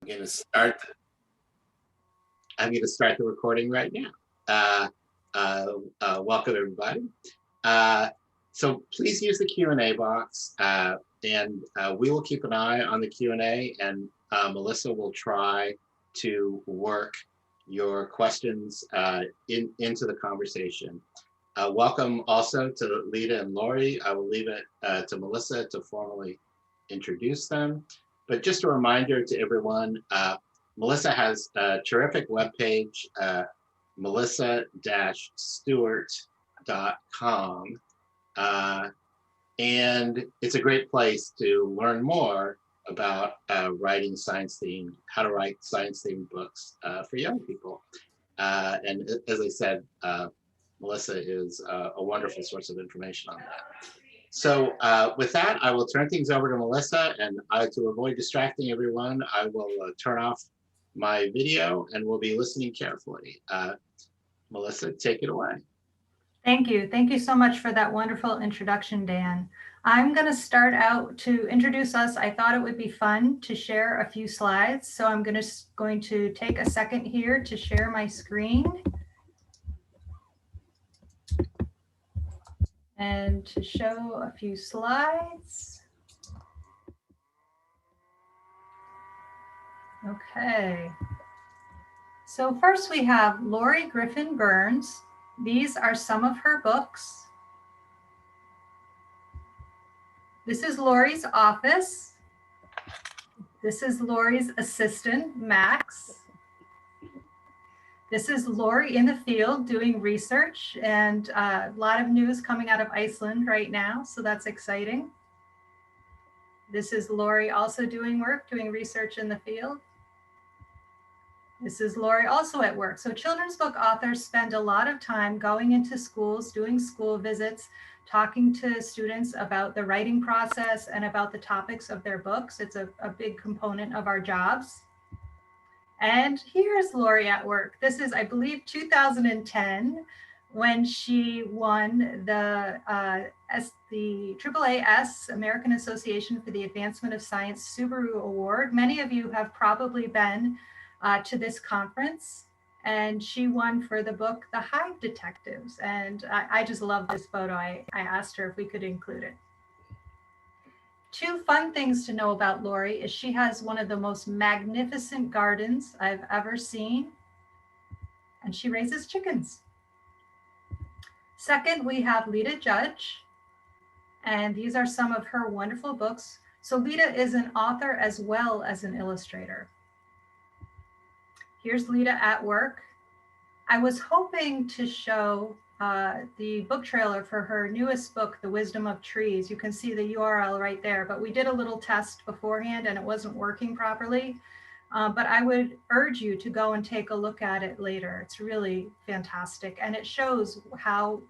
I'm going to start. I'm going to start the recording right now. Welcome everybody. So please use the Q&A box, and we will keep an eye on the Q&A, and Melissa will try to work your questions into the conversation. Welcome also to Lita and Loree. I will leave it to Melissa to formally introduce them. But just a reminder to everyone, Melissa has a terrific webpage, melissa-stewart.com. And it's a great place to learn more about writing science-themed, how to write science-themed books for young people. And as I said, Melissa is a wonderful source of information on that. So with that, I will turn things over to Melissa, and to avoid distracting everyone, I will turn off my video and we'll be listening carefully. Melissa, take it away. Thank you. Thank you so much for that wonderful introduction, Dan. I'm going to start out to introduce us. I thought it would be fun to share a few slides. So I'm going to take a second here to share my screen and to show a few slides. Okay. So first we have Loree Griffin Burns. These are some of her books. This is Loree's office. This is Loree's assistant, Max. This is Loree in the field doing research, and a lot of news coming out of Iceland right now, so that's exciting. This is Loree also doing work, doing research in the field. This is Loree also at work. So children's book authors spend a lot of time going into schools, doing school visits, talking to students about the writing process and about the topics of their books. It's a big component of our jobs. And here's Loree at work. This is, I believe, 2010, when she won the AAAS, American Association for the Advancement of Science Subaru Award. Many of you have probably been to this conference, and she won for the book, The Hive Detectives. And I just love this photo. I asked her if we could include it. Two fun things to know about Loree is she has one of the most magnificent gardens I've ever seen, and she raises chickens. Second, we have Lita Judge, and these are some of her wonderful books. So Lita is an author as well as an illustrator. Here's Lita at work. I was hoping to show the book trailer for her newest book, The Wisdom of Trees. You can see the URL right there, but we did a little test beforehand and it wasn't working properly. But I would urge you to go and take a look at it later. It's really fantastic. And it shows how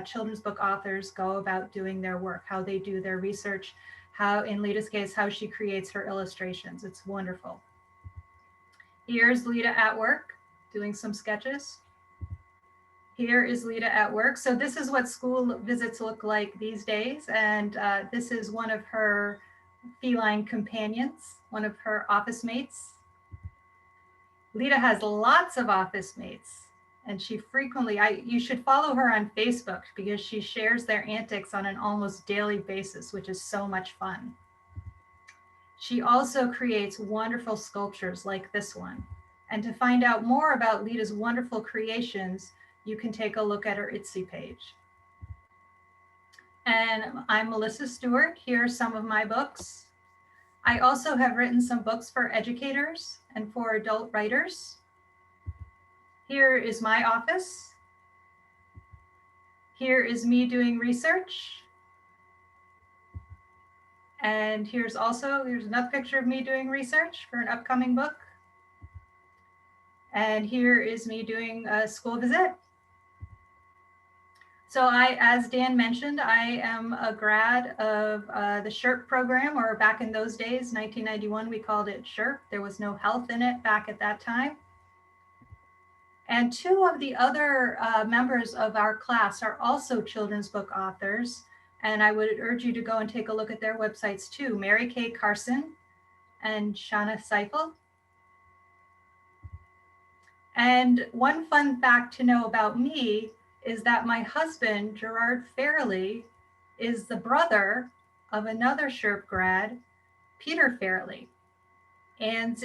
children's book authors go about doing their work, how they do their research, how, in Lita's case, how she creates her illustrations. It's wonderful. Here's Lita at work doing some sketches. Here is Lita at work. So this is what school visits look like these days. And this is one of her feline companions, one of her office mates. Lita has lots of office mates, and she frequently, you should follow her on Facebook because she shares their antics on an almost daily basis, which is so much fun. She also creates wonderful sculptures like this one. And to find out more about Lita's wonderful creations, you can take a look at her Etsy page. And I'm Melissa Stewart. Here are some of my books. I also have written some books for educators and for adult writers. Here is my office. Here is me doing research. And here's another picture of me doing research for an upcoming book. And here is me doing a school visit. So as Dan mentioned, I am a grad of the SHERP program, or back in those days, 1991, we called it SHERP. There was no health in it back at that time. And two of the other members of our class are also children's book authors. And I would urge you to go and take a look at their websites too, Mary Kay Carson and Shauna Seifel. And one fun fact to know about me is that my husband, Gerard Fairley, is the brother of another SHRP grad, Peter Fairley. And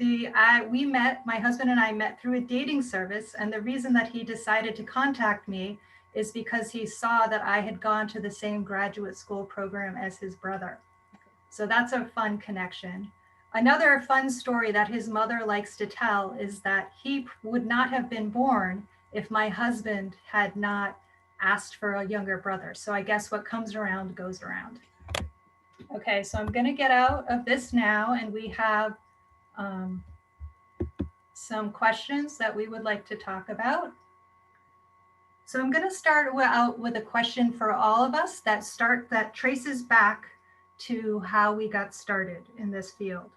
my husband and I met through a dating service. And the reason that he decided to contact me is because he saw that I had gone to the same graduate school program as his brother. So that's a fun connection. Another fun story that his mother likes to tell is that he would not have been born if my husband had not asked for a younger brother. So I guess what comes around goes around. Okay, so I'm going to get out of this now, and we have some questions that we would like to talk about. So I'm going to start out with a question for all of us that traces back to how we got started in this field.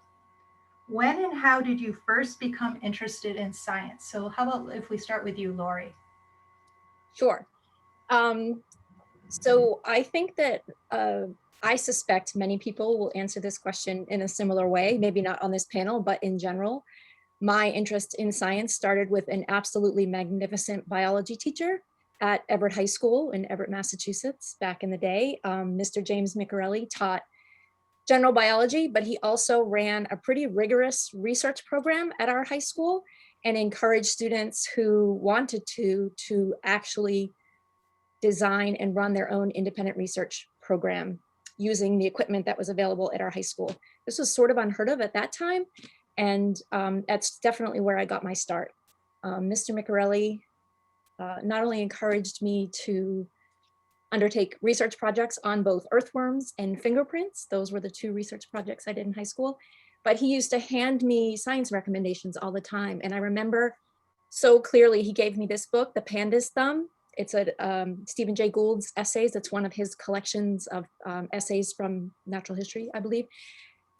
When and how did you first become interested in science? So how about if we start with you, Loree? Sure. So I think that I suspect many people will answer this question in a similar way, maybe not on this panel, but in general. My interest in science started with an absolutely magnificent biology teacher at Everett High School in Everett, Massachusetts, back in the day. Mr. James Miccarelli taught general biology, but he also ran a pretty rigorous research program at our high school and encouraged students who wanted to actually design and run their own independent research program using the equipment that was available at our high school. This was sort of unheard of at that time, and that's definitely where I got my start. Mr. Miccarelli not only encouraged me to undertake research projects on both earthworms and fingerprints. Those were the two research projects I did in high school. But he used to hand me science recommendations all the time. And I remember so clearly he gave me this book, The Panda's Thumb. It's a Stephen Jay Gould's essays. It's one of his collections of essays from natural history, I believe.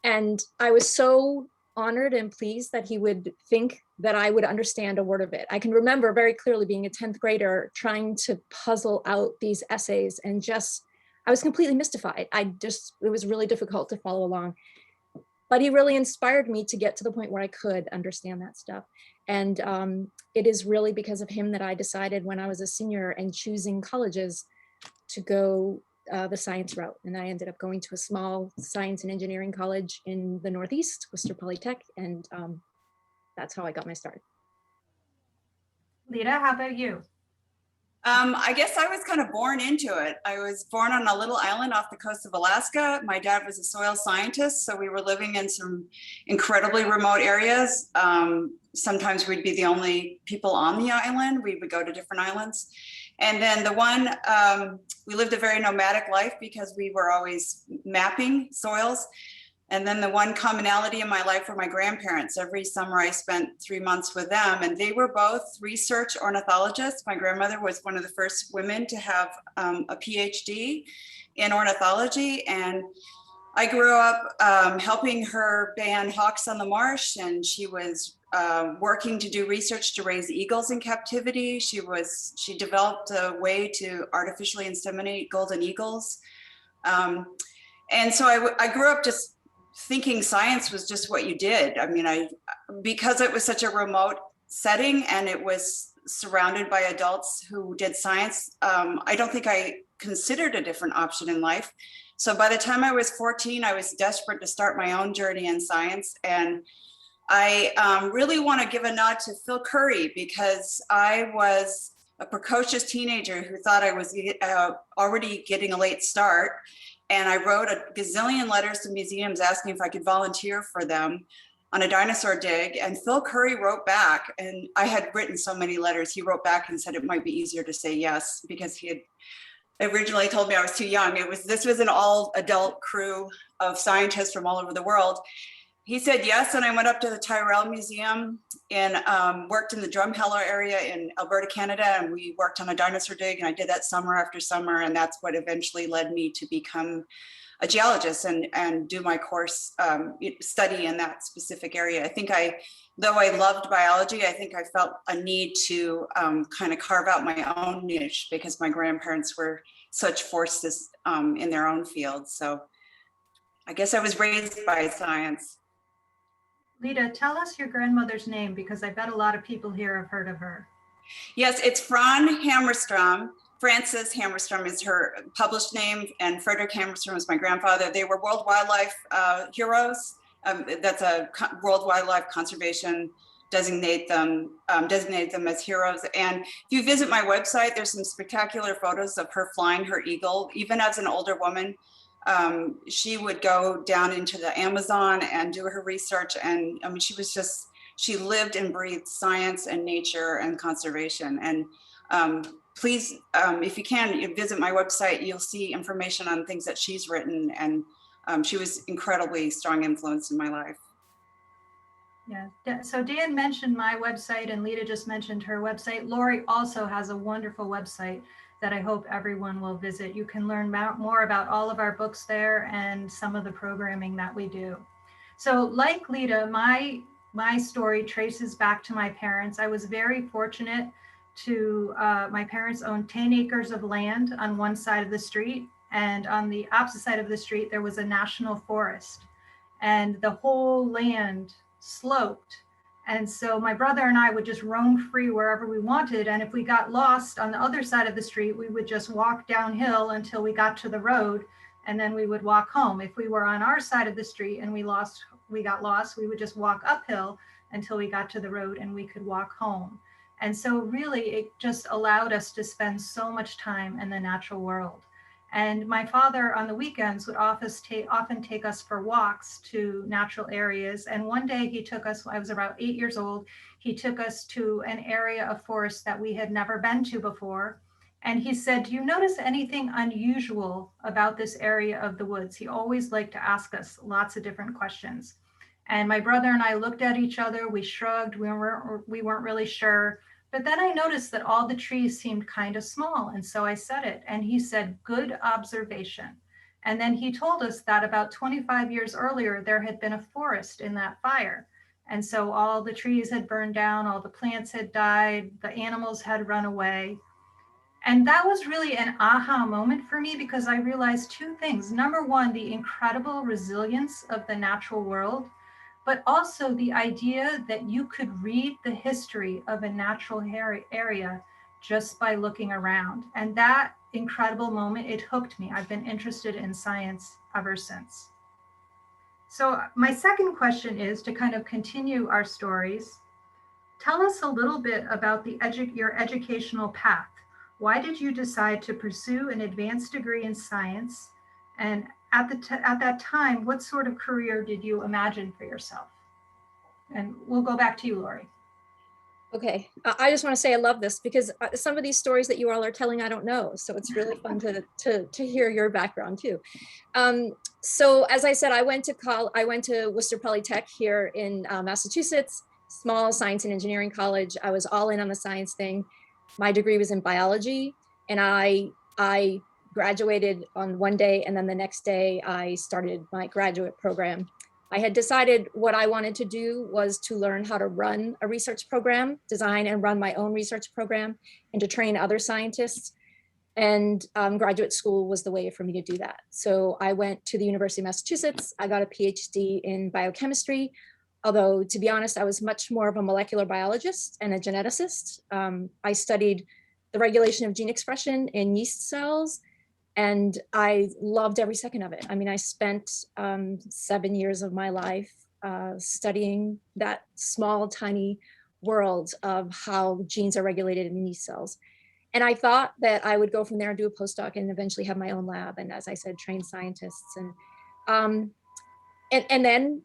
And I was so honored and pleased that he would think that I would understand a word of it. I can remember very clearly being a 10th grader trying to puzzle out these essays and I was completely mystified. It was really difficult to follow along. But he really inspired me to get to the point where I could understand that stuff. And it is really because of him that I decided when I was a senior and choosing colleges to go the science route. And I ended up going to a small science and engineering college in the Northeast, Worcester Polytech, and that's how I got my start. Lita, how about you? I guess I was kind of born into it. I was born on a little island off the coast of Alaska. My dad was a soil scientist, so we were living in some incredibly remote areas. Sometimes we'd be the only people on the island. We would go to different islands. And then we lived a very nomadic life because we were always mapping soils. And then the one commonality in my life were my grandparents. Every summer I spent 3 months with them, and they were both research ornithologists. My grandmother was one of the first women to have a PhD in ornithology. And I grew up helping her band Hawks on the Marsh, and she was working to do research to raise eagles in captivity. She developed a way to artificially inseminate golden eagles. And so I grew up just thinking science was just what you did. I mean, because it was such a remote setting and it was surrounded by adults who did science, I don't think I considered a different option in life. So by the time I was 14, I was desperate to start my own journey in science. And I really want to give a nod to Phil Curry, because I was a precocious teenager who thought I was already getting a late start. And I wrote a gazillion letters to museums asking if I could volunteer for them on a dinosaur dig. And Phil Curry wrote back, and I had written so many letters. He wrote back and said it might be easier to say yes, because he had originally told me I was too young. This was an all adult crew of scientists from all over the world. He said yes, and I went up to the Tyrrell Museum and worked in the Drumheller area in Alberta, Canada, and we worked on a dinosaur dig, and I did that summer after summer, and that's what eventually led me to become a geologist and do my course study in that specific area. I think though I loved biology, I think I felt a need to kind of carve out my own niche, because my grandparents were such forces in their own field. So I guess I was raised by science. Lita, tell us your grandmother's name, because I bet a lot of people here have heard of her. Yes, it's Fran Hammerstrom. Frances Hammerstrom is her published name, and Frederick Hammerstrom is my grandfather. They were World Wildlife heroes. That's a World Wildlife Conservation designated them as heroes. And if you visit my website, there's some spectacular photos of her flying her eagle. Even as an older woman, she would go down into the Amazon and do her research. And I mean, she lived and breathed science and nature and conservation. And please, if you can, you visit my website, you'll see information on things that she's written. And she was incredibly strong influence in my life. Yeah, so Dan mentioned my website and Lita just mentioned her website. Loree also has a wonderful website that I hope everyone will visit. You can learn more about all of our books there and some of the programming that we do. So like Lita, my story traces back to my parents. I was very fortunate to, my parents owned 10 acres of land on one side of the street, and on the opposite side of the street, there was a national forest, and the whole land sloped. And so my brother and I would just roam free wherever we wanted. And if we got lost on the other side of the street, we would just walk downhill until we got to the road, and then we would walk home. If we were on our side of the street and we got lost, we would just walk uphill until we got to the road and we could walk home. And so really it just allowed us to spend so much time in the natural world. And my father on the weekends would often take us for walks to natural areas. And one day he took us, I was about 8 years old, he took us to an area of forest that we had never been to before. And he said, "Do you notice anything unusual about this area of the woods?" He always liked to ask us lots of different questions. And my brother and I looked at each other, we shrugged, we weren't really sure. But then I noticed that all the trees seemed kind of small. And so I said it, and he said, "Good observation." And then he told us that about 25 years earlier, there had been a forest in that fire. And so all the trees had burned down, all the plants had died, the animals had run away. And that was really an aha moment for me, because I realized two things. Number one, the incredible resilience of the natural world, but also the idea that you could read the history of a natural area just by looking around. And that incredible moment, it hooked me. I've been interested in science ever since. So my second question is to kind of continue our stories. Tell us a little bit about your educational path. Why did you decide to pursue an advanced degree in science? And at that time, what sort of career did you imagine for yourself? And we'll go back to you, Loree. Okay, I just want to say I love this, because some of these stories that you all are telling, I don't know. So it's really fun to hear your background too. So as I said, I went to Worcester Polytech here in Massachusetts, small science and engineering college. I was all in on the science thing. My degree was in biology, and I graduated on one day, and then the next day I started my graduate program. I had decided what I wanted to do was to learn how to run a research program, design and run my own research program, and to train other scientists. And graduate school was the way for me to do that. So I went to the University of Massachusetts. I got a PhD in biochemistry, although to be honest, I was much more of a molecular biologist and a geneticist. I studied the regulation of gene expression in yeast cells, and I loved every second of it. I mean, I spent 7 years of my life studying that small, tiny world of how genes are regulated in yeast cells. And I thought that I would go from there and do a postdoc and eventually have my own lab. And as I said, train scientists. And then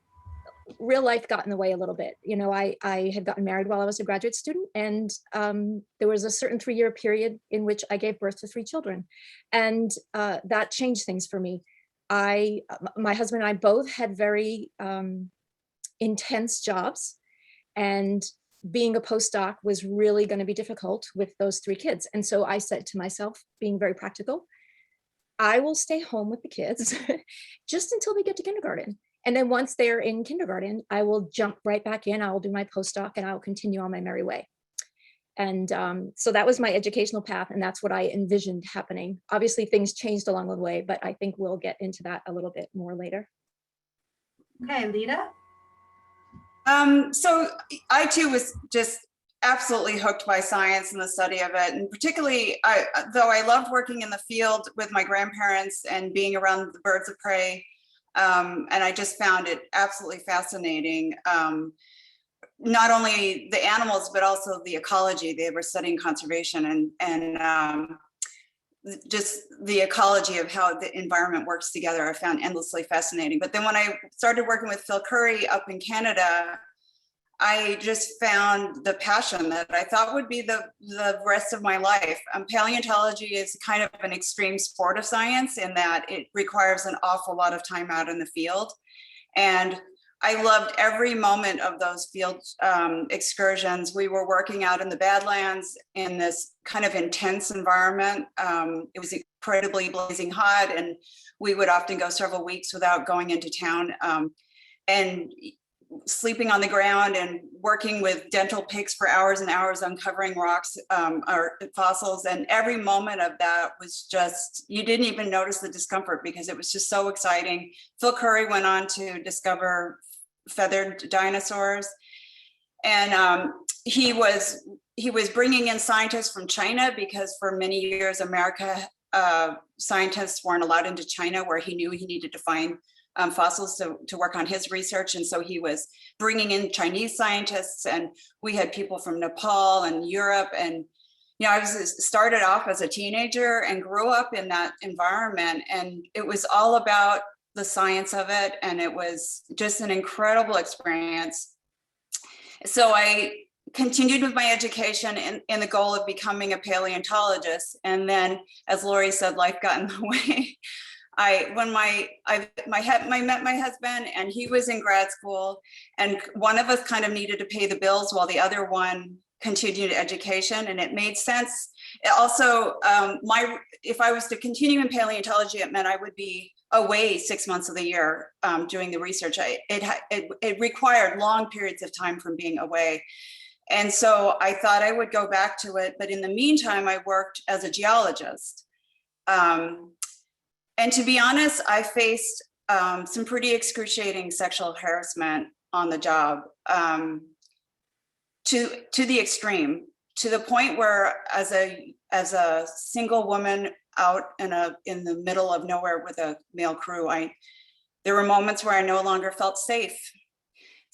real life got in the way a little bit. You know, I had gotten married while I was a graduate student, and there was a certain 3-year period in which I gave birth to 3 children. And that changed things for me. My husband and I both had very intense jobs, and being a postdoc was really going to be difficult with those 3 kids. And so I said to myself, being very practical, I will stay home with the kids just until they get to kindergarten. And then once they're in kindergarten, I will jump right back in. I will do my postdoc and I'll continue on my merry way. And so that was my educational path. And that's what I envisioned happening. Obviously, things changed along the way, but I think we'll get into that a little bit more later. Okay, Lita. So I too was just absolutely hooked by science and the study of it. And particularly, though I loved working in the field with my grandparents and being around the birds of prey, and I just found it absolutely fascinating. Not only the animals, but also the ecology. They were studying conservation and just the ecology of how the environment works together. I found endlessly fascinating. But then when I started working with Phil Curry up in Canada, I just found the passion that I thought would be the rest of my life. Paleontology is kind of an extreme sport of science in that it requires an awful lot of time out in the field. And I loved every moment of those field excursions. We were working out in the Badlands in this kind of intense environment. It was incredibly blazing hot, and we would often go several weeks without going into town. And sleeping on the ground and working with dental picks for hours and hours, uncovering rocks or fossils. And every moment of that was just, you didn't even notice the discomfort because it was just so exciting. Phil Curry went on to discover feathered dinosaurs. And he was bringing in scientists from China because for many years, America scientists weren't allowed into China, where he knew he needed to find fossils to work on his research. And so he was bringing in Chinese scientists, and we had people from Nepal and Europe. And, you know, I started off as a teenager and grew up in that environment. And it was all about the science of it. And it was just an incredible experience. So I continued with my education in the goal of becoming a paleontologist. And then, as Loree said, life got in the way. I met my husband, and he was in grad school, and one of us kind of needed to pay the bills while the other one continued education, and it made sense. Also, if I was to continue in paleontology, it meant I would be away 6 months of the year doing the research. It required long periods of time from being away. And so I thought I would go back to it. But in the meantime, I worked as a geologist. And to be honest, I faced some pretty excruciating sexual harassment on the job, to the extreme, to the point where as a single woman out in the middle of nowhere with a male crew, there were moments where I no longer felt safe.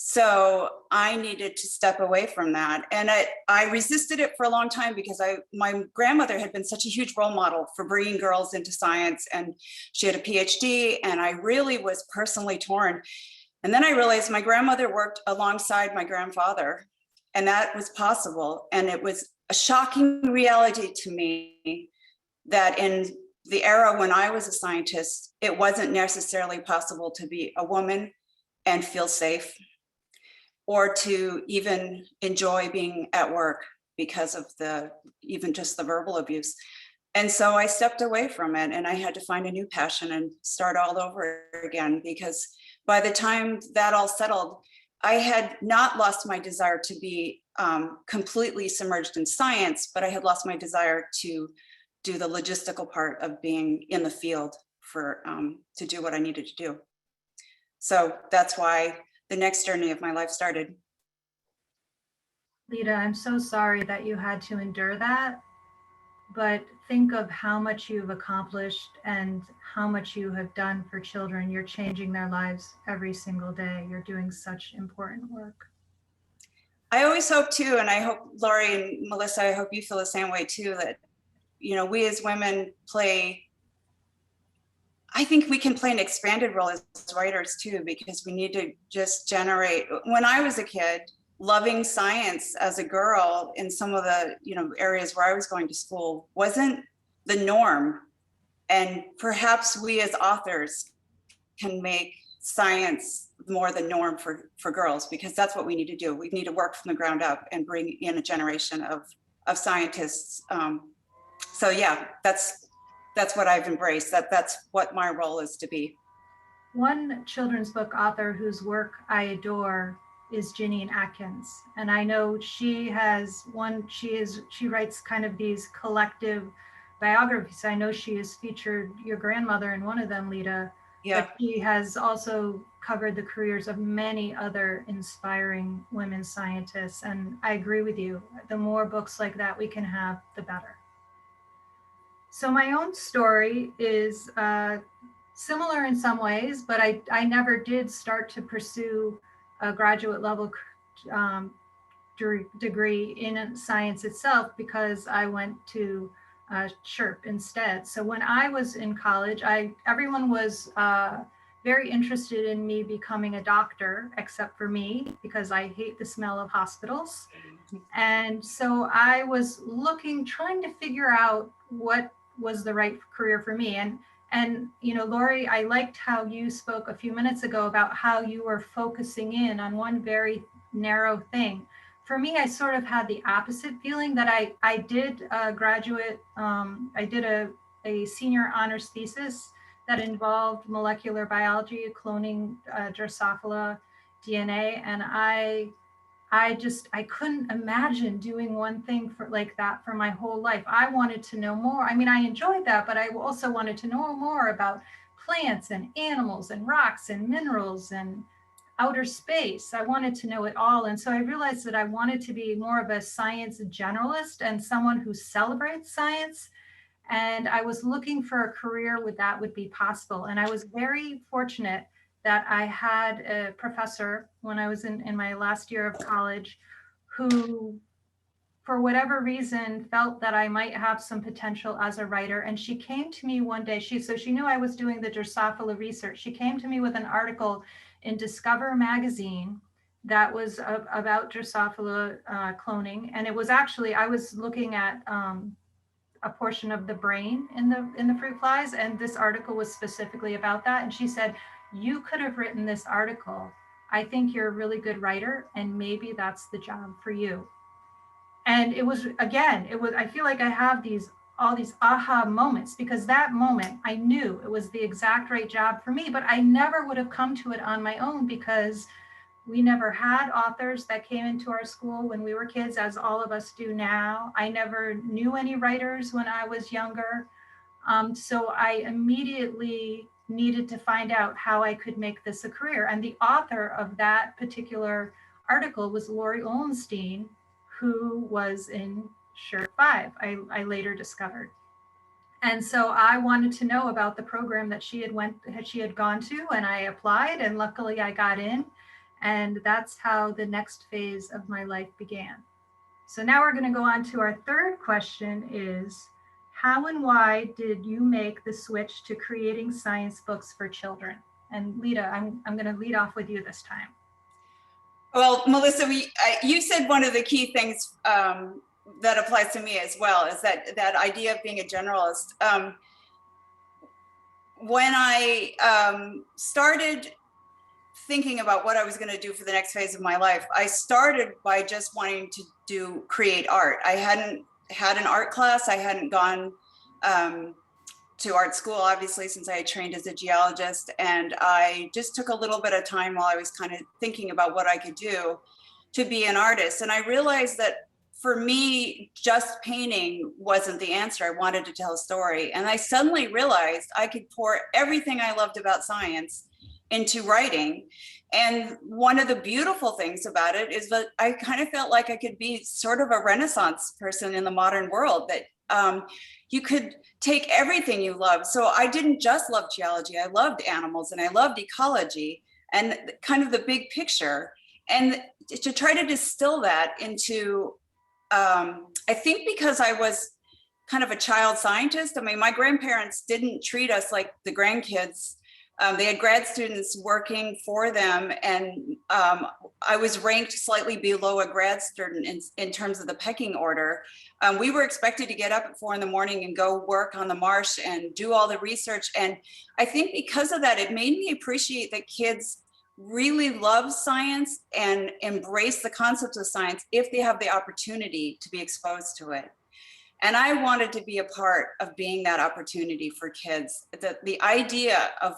So I needed to step away from that. And I resisted it for a long time because my grandmother had been such a huge role model for bringing girls into science, and she had a PhD, and I really was personally torn. And then I realized my grandmother worked alongside my grandfather, and that was possible. And it was a shocking reality to me that in the era when I was a scientist, it wasn't necessarily possible to be a woman and feel safe, or to even enjoy being at work because of even just the verbal abuse. And so I stepped away from it, and I had to find a new passion and start all over again, because by the time that all settled, I had not lost my desire to be completely submerged in science, but I had lost my desire to do the logistical part of being in the field to do what I needed to do. So that's why the next journey of my life started. Lita, I'm so sorry that you had to endure that, but think of how much you've accomplished and how much you have done for children. You're changing their lives every single day. You're doing such important work. I always hope too, and I hope Loree and Melissa, I hope you feel the same way too, that, you know, we as women I think we can play an expanded role as writers too, because we need to just generate. When I was a kid, loving science as a girl in some of the, you know, areas where I was going to school wasn't the norm. And perhaps we as authors can make science more the norm for girls, because that's what we need to do. We need to work from the ground up and bring in a generation of scientists. So yeah, that's what I've embraced. That's what my role is to be. One children's book author whose work I adore is Jeanine Atkins. And I know she writes kind of these collective biographies. I know she has featured your grandmother in one of them, Lita. Yeah. But she has also covered the careers of many other inspiring women scientists. And I agree with you. The more books like that we can have, the better. So my own story is similar in some ways, but I never did start to pursue a graduate level degree in science itself, because I went to SHRP instead. So when I was in college, everyone was very interested in me becoming a doctor, except for me, because I hate the smell of hospitals. And so I was trying to figure out what was the right career for me. And you know, Loree, I liked how you spoke a few minutes ago about how you were focusing in on one very narrow thing. For me, I sort of had the opposite feeling that I did I did a senior honors thesis that involved molecular biology, cloning Drosophila DNA, and I couldn't imagine doing one thing like that for my whole life. I wanted to know more. I mean, I enjoyed that, but I also wanted to know more about plants and animals and rocks and minerals and outer space. I wanted to know it all. And so I realized that I wanted to be more of a science generalist and someone who celebrates science. And I was looking for a career that would be possible. And I was very fortunate that I had a professor when I was in my last year of college who, for whatever reason, felt that I might have some potential as a writer. And she came to me one day, she knew I was doing the Drosophila research. She came to me with an article in Discover magazine that was about Drosophila cloning. And it was actually, I was looking at a portion of the brain in the fruit flies, and this article was specifically about that. And she said, you could have written this article. I think you're a really good writer, and maybe that's the job for you. And it was, I feel like I have all these aha moments, because that moment I knew it was the exact right job for me, but I never would have come to it on my own, because we never had authors that came into our school when we were kids, as all of us do now. I never knew any writers when I was younger. So I immediately needed to find out how I could make this a career. And the author of that particular article was Loree Olmstein, who was in SHRP 5, I later discovered. And so I wanted to know about the program that she had gone to, and I applied, and luckily I got in. And that's how the next phase of my life began. So now we're going to go on to our third question is, how and why did you make the switch to creating science books for children? And Lita, I'm going to lead off with you this time. Well, Melissa, you said one of the key things that applies to me as well, is that idea of being a generalist. When I started thinking about what I was going to do for the next phase of my life, I started by just wanting to create art. I hadn't had an art class. I hadn't gone to art school, obviously, since I had trained as a geologist. And I just took a little bit of time while I was kind of thinking about what I could do to be an artist. And I realized that for me, just painting wasn't the answer. I wanted to tell a story. And I suddenly realized I could pour everything I loved about science into writing. And one of the beautiful things about it is that I kind of felt like I could be sort of a Renaissance person in the modern world, that you could take everything you love. So I didn't just love geology, I loved animals and I loved ecology and kind of the big picture. And to try to distill that into, I think because I was kind of a child scientist, I mean, my grandparents didn't treat us like the grandkids. They had grad students working for them, and I was ranked slightly below a grad student in terms of the pecking order. We were expected to get up at 4 in the morning and go work on the marsh and do all the research. And I think because of that, it made me appreciate that kids really love science and embrace the concepts of science if they have the opportunity to be exposed to it. And I wanted to be a part of being that opportunity for kids. The idea of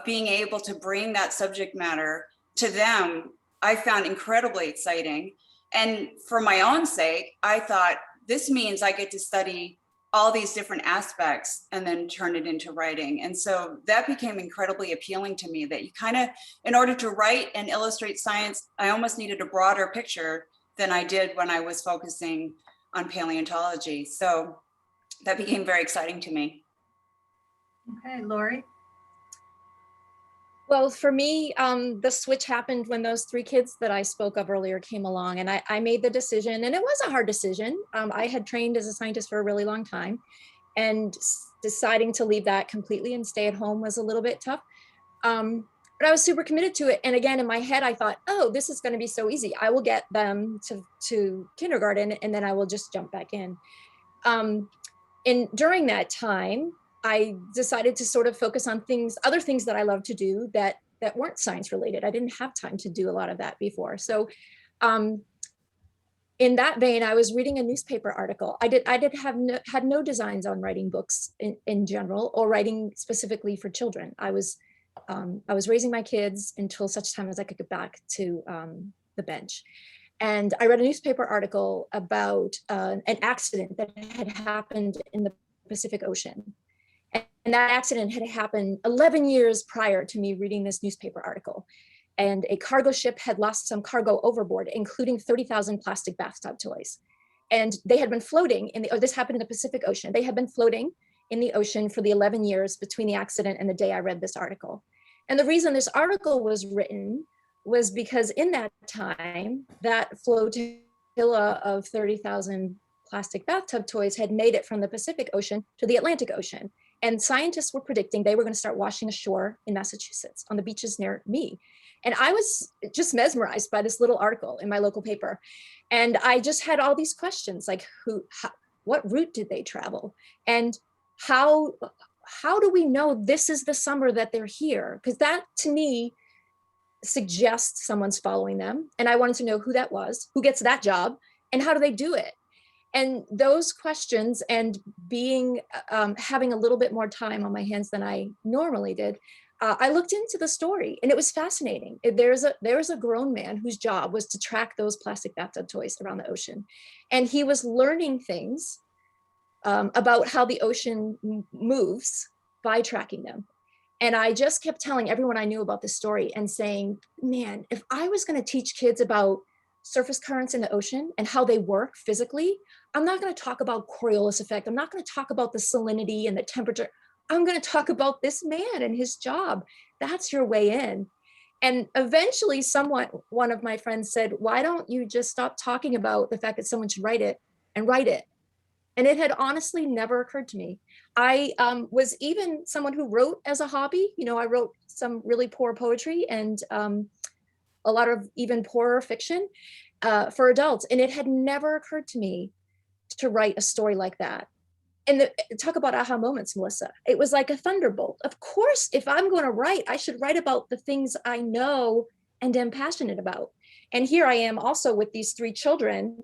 being able to bring that subject matter to them, I found incredibly exciting. And for my own sake, I thought, this means I get to study all these different aspects and then turn it into writing. And so that became incredibly appealing to me, that you kind of, in order to write and illustrate science, I almost needed a broader picture than I did when I was focusing on paleontology. So that became very exciting to me. Okay, Loree? Well, for me, the switch happened when those 3 kids that I spoke of earlier came along, and I made the decision, and it was a hard decision. I had trained as a scientist for a really long time, and deciding to leave that completely and stay at home was a little bit tough. But I was super committed to it. And again, in my head, I thought, oh, this is going to be so easy. I will get them to kindergarten, and then I will just jump back in. And during that time, I decided to sort of focus on other things that I love to do that weren't science related. I didn't have time to do a lot of that before. So in that vein, I was reading a newspaper article. Had no designs on writing books in general, or writing specifically for children. I was raising my kids until such time as I could get back to the bench. And I read a newspaper article about an accident that had happened in the Pacific Ocean. And that accident had happened 11 years prior to me reading this newspaper article. And a cargo ship had lost some cargo overboard, including 30,000 plastic bathtub toys. And they had been floating this happened in the Pacific Ocean. They had been floating in the ocean for the 11 years between the accident and the day I read this article. And the reason this article was written was because in that time, that flotilla of 30,000 plastic bathtub toys had made it from the Pacific Ocean to the Atlantic Ocean. And scientists were predicting they were going to start washing ashore in Massachusetts on the beaches near me. And I was just mesmerized by this little article in my local paper. And I just had all these questions, like what route did they travel? And how do we know this is the summer that they're here? Because that, to me, suggests someone's following them. And I wanted to know who that was, who gets that job, and how do they do it? And those questions, and having a little bit more time on my hands than I normally did, I looked into the story, and it was fascinating. There's a grown man whose job was to track those plastic bathtub toys around the ocean. And he was learning things about how the ocean moves by tracking them. And I just kept telling everyone I knew about this story and saying, man, if I was going to teach kids about surface currents in the ocean and how they work physically, I'm not going to talk about Coriolis effect. I'm not going to talk about the salinity and the temperature. I'm going to talk about this man and his job. That's your way in. And eventually one of my friends said, why don't you just stop talking about the fact that someone should write it and write it? And it had honestly never occurred to me. I was even someone who wrote as a hobby. I wrote some really poor poetry and a lot of even poorer fiction for adults. And it had never occurred to me to write a story like that. And talk about aha moments, Melissa. It was like a thunderbolt. Of course, if I'm going to write, I should write about the things I know and am passionate about. And here I am also with these 3 children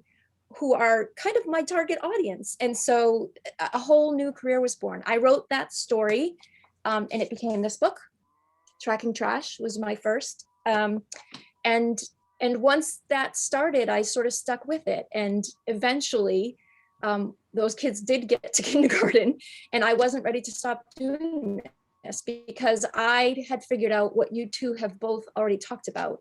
who are kind of my target audience. And so a whole new career was born. I wrote that story and it became this book. Tracking Trash was my first. And once that started, I sort of stuck with it. And eventually those kids did get to kindergarten, and I wasn't ready to stop doing this because I had figured out what you two have both already talked about.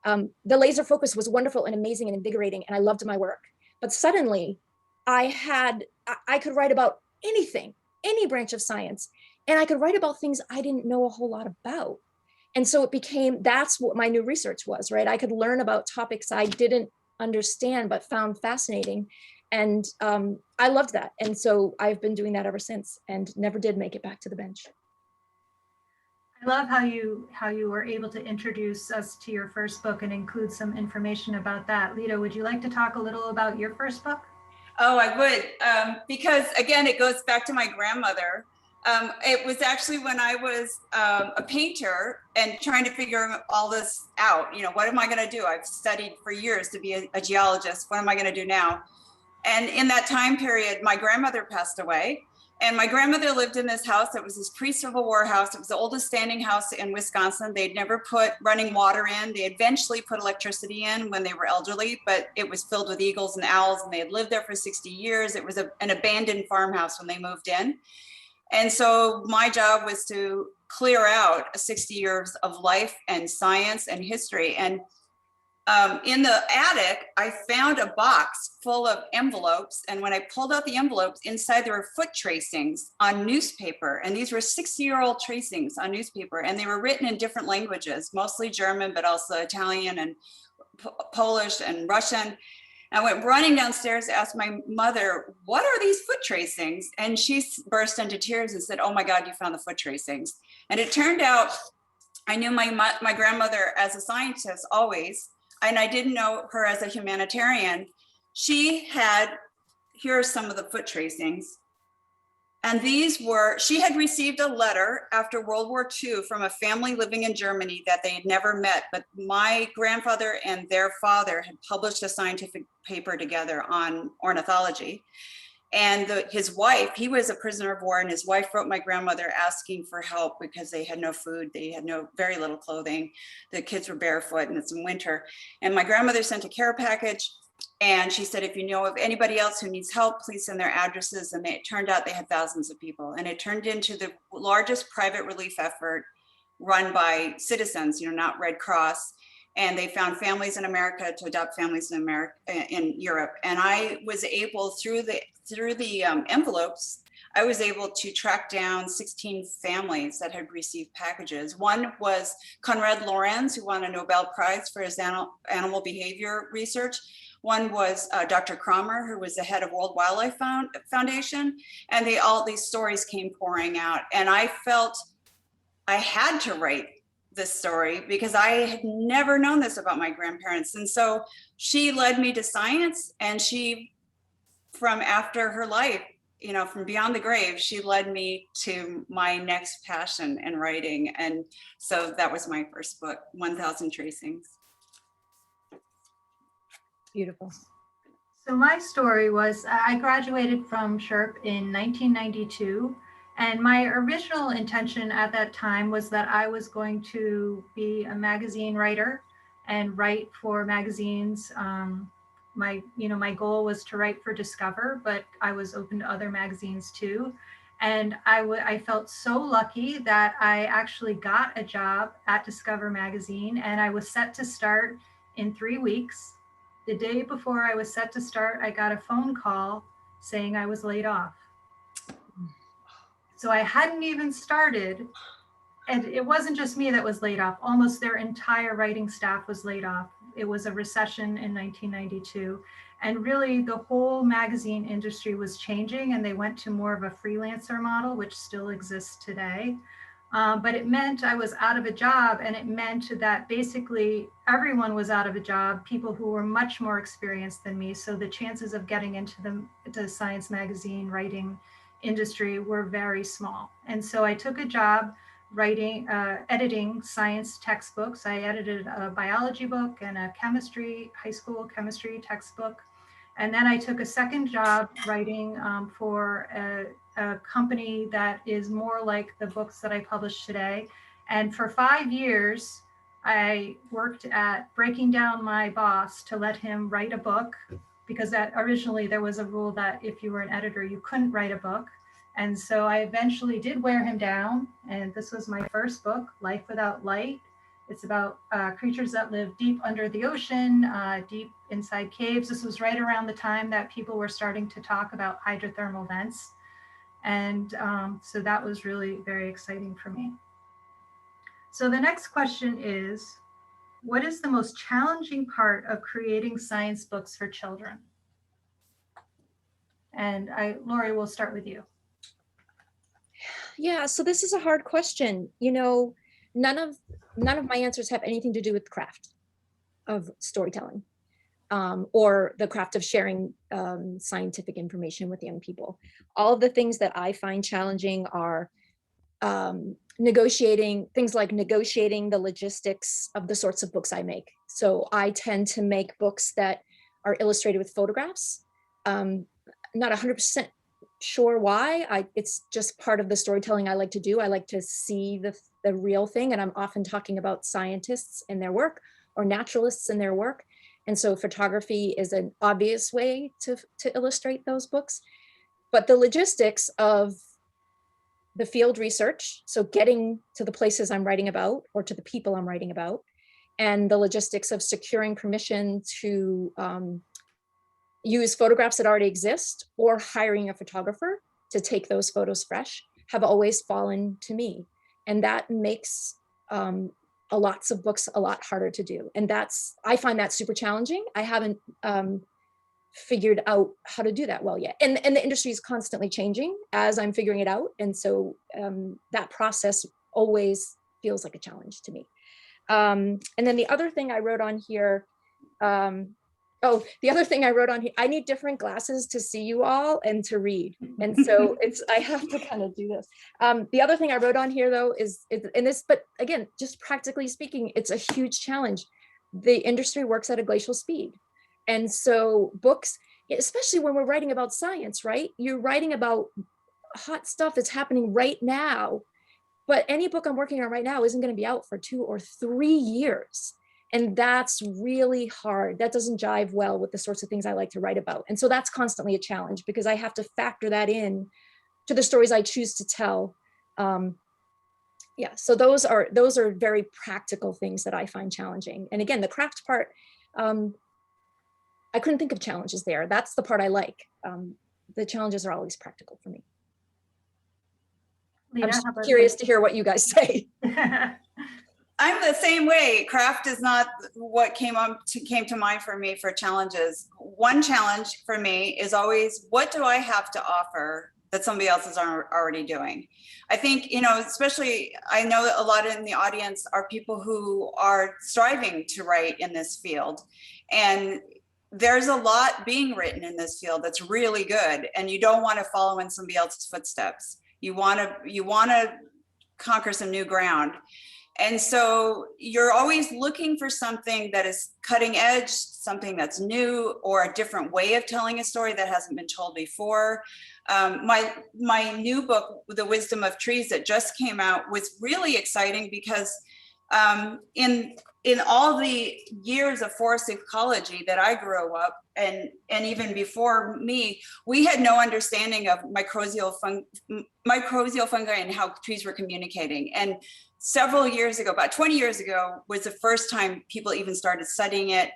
The laser focus was wonderful and amazing and invigorating, and I loved my work. But suddenly I could write about anything, any branch of science, and I could write about things I didn't know a whole lot about. And so that's what my new research was, right? I could learn about topics I didn't understand, but found fascinating. And I loved that. And so I've been doing that ever since and never did make it back to the bench. I love how you were able to introduce us to your first book and include some information about that. Lita, would you like to talk a little about your first book? Oh, I would, because again, it goes back to my grandmother. It was actually when I was a painter and trying to figure all this out. What am I going to do? I've studied for years to be a geologist. What am I going to do now? And in that time period, my grandmother passed away. And my grandmother lived in this house that was this pre-Civil War house. It was the oldest standing house in Wisconsin. They'd never put running water in. They eventually put electricity in when they were elderly, but it was filled with eagles and owls, and they had lived there for 60 years. It was an abandoned farmhouse when they moved in. And so my job was to clear out 60 years of life and science and history. And in the attic, I found a box full of envelopes. And when I pulled out the envelopes, inside there were foot tracings on newspaper. And these were 60-year-old tracings on newspaper. And they were written in different languages, mostly German, but also Italian and Polish and Russian. I went running downstairs to ask my mother, what are these foot tracings? And she burst into tears and said, oh my God, you found the foot tracings. And it turned out I knew my grandmother as a scientist always, and I didn't know her as a humanitarian. She had, here are some of the foot tracings. And these were, she had received a letter after World War II from a family living in Germany that they had never met, but my grandfather and their father had published a scientific paper together on ornithology. And his wife, he was a prisoner of war, and his wife wrote my grandmother asking for help because they had no food, they had very little clothing. The kids were barefoot and it's in winter. And my grandmother sent a care package, and she said, if you know of anybody else who needs help, please send their addresses. And it turned out they had thousands of people. And it turned into the largest private relief effort run by citizens, not Red Cross. And they found families in America to adopt families in Europe. And I was able, through the envelopes, I was able to track down 16 families that had received packages. One was Konrad Lorenz, who won a Nobel Prize for his animal behavior research. One was Dr. Kramer, who was the head of World Wildlife Foundation. And all these stories came pouring out. And I felt I had to write this story because I had never known this about my grandparents. And so she led me to science, and she, from after her life, from beyond the grave, she led me to my next passion in writing. And so that was my first book, 1,000 Tracings. Beautiful. So my story was, I graduated from SHRP in 1992. And my original intention at that time was that I was going to be a magazine writer and write for magazines. My goal was to write for Discover, but I was open to other magazines too. And I felt so lucky that I actually got a job at Discover magazine, and I was set to start in 3 weeks. The day before I was set to start, I got a phone call saying I was laid off. So I hadn't even started, and it wasn't just me that was laid off. Almost their entire writing staff was laid off. It was a recession in 1992. And really the whole magazine industry was changing, and they went to more of a freelancer model, which still exists today. But it meant I was out of a job, and it meant that basically everyone was out of a job, people who were much more experienced than me. So the chances of getting into the science magazine writing industry were very small. And so I took a job editing science textbooks. I edited a biology book and a high school chemistry textbook. And then I took a second job writing for a company that is more like the books that I publish today. And for 5 years, I worked at breaking down my boss to let him write a book, because originally there was a rule that if you were an editor, you couldn't write a book. And so I eventually did wear him down. And this was my first book, Life Without Light. It's about creatures that live deep under the ocean, deep inside caves. This was right around the time that people were starting to talk about hydrothermal vents. And so that was really very exciting for me. So the next question is, what is the most challenging part of creating science books for children? And Loree, we'll start with you. Yeah, so this is a hard question. None of my answers have anything to do with the craft of storytelling or the craft of sharing scientific information with young people. All of the things that I find challenging are negotiating the logistics of the sorts of books I make. So I tend to make books that are illustrated with photographs. Not 100% sure why. It's just part of the storytelling I like to do. I like to see the real thing, and I'm often talking about scientists and their work or naturalists and their work. And so photography is an obvious way to illustrate those books. But the logistics of the field research, so getting to the places I'm writing about or to the people I'm writing about, and the logistics of securing permission to use photographs that already exist or hiring a photographer to take those photos fresh, have always fallen to me. And that makes lots of books a lot harder to do. And I find that super challenging. I haven't figured out how to do that well yet. And the industry is constantly changing as I'm figuring it out. And so that process always feels like a challenge to me. And then the other thing I wrote on here, I need different glasses to see you all and to read. And so I have to kind of do this. The other thing I wrote on here though but again, just practically speaking, it's a huge challenge. The industry works at a glacial speed. And so books, especially when we're writing about science, right? You're writing about hot stuff that's happening right now, but any book I'm working on right now isn't going to be out for 2 or 3 years. And that's really hard. That doesn't jive well with the sorts of things I like to write about. And so that's constantly a challenge because I have to factor that in to the stories I choose to tell. So those are very practical things that I find challenging. And again, the craft part, I couldn't think of challenges there. That's the part I like. The challenges are always practical for me. Lita, I'm curious to hear what you guys say. I'm the same way. Craft is not what came to mind for me for challenges. One challenge for me is always, what do I have to offer that somebody else is already doing? I think, especially, I know that a lot in the audience are people who are striving to write in this field. And there's a lot being written in this field that's really good. And you don't want to follow in somebody else's footsteps. You want to conquer some new ground. And so you're always looking for something that is cutting edge, something that's new, or a different way of telling a story that hasn't been told before. My new book, The Wisdom of Trees, that just came out, was really exciting because in all the years of forest ecology that I grew up, and even before me, we had no understanding of mycorrhizal fungi and how trees were communicating. And several years ago, about 20 years ago, was the first time people even started studying it.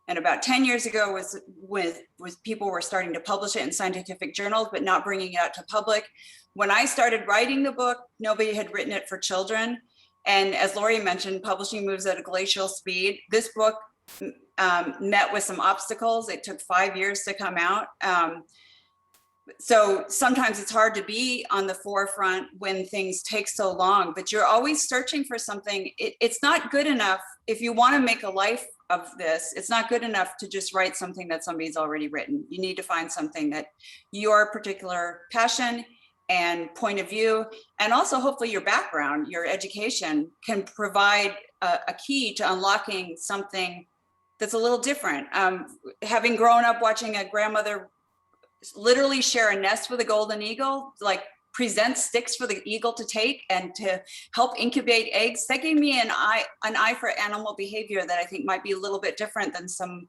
And about 10 years ago was people were starting to publish it in scientific journals, but not bringing it out to public. When I started writing the book, nobody had written it for children. And as Loree mentioned, publishing moves at a glacial speed. This book met with some obstacles. It took 5 years to come out. So sometimes it's hard to be on the forefront when things take so long, but you're always searching for something. It's not good enough. If you want to make a life of this, it's not good enough to just write something that somebody's already written. You need to find something that your particular passion and point of view, and also hopefully your background, your education, can provide a key to unlocking something that's a little different. Having grown up watching a grandmother literally share a nest with a golden eagle, like present sticks for the eagle to take and to help incubate eggs, that gave me an eye for animal behavior that I think might be a little bit different than some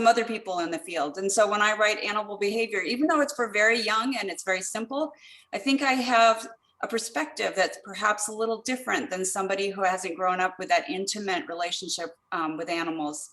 other people in the field. And so when I write animal behavior, even though it's for very young and it's very simple, I think I have a perspective that's perhaps a little different than somebody who hasn't grown up with that intimate relationship with animals.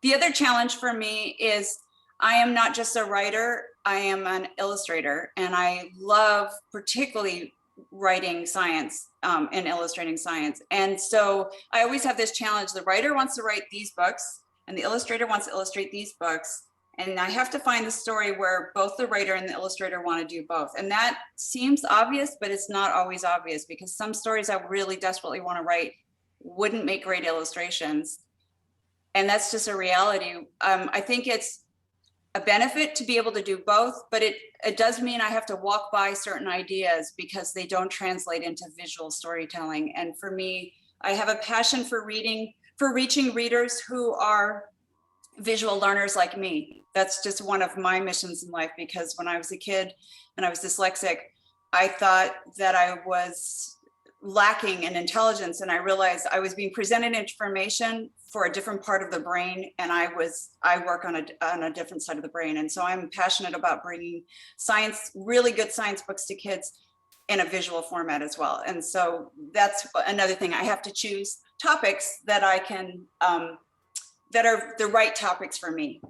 The other challenge for me is I am not just a writer, I am an illustrator, and I love particularly writing science and illustrating science. And so I always have this challenge. The writer wants to write these books and the illustrator wants to illustrate these books. And I have to find the story where both the writer and the illustrator want to do both. And that seems obvious, but it's not always obvious, because some stories I really desperately want to write wouldn't make great illustrations. And that's just a reality. I think it's a benefit to be able to do both, but it does mean I have to walk by certain ideas because they don't translate into visual storytelling. And for me, I have a passion for reaching readers who are visual learners like me. That's just one of my missions in life, because when I was a kid and I was dyslexic, I thought that I was lacking in intelligence, and I realized I was being presented information for a different part of the brain, and I work on a different side of the brain. And so I'm passionate about bringing science, really good science books to kids in a visual format as well. And so that's another thing. I have to choose topics that I can that are the right topics for me.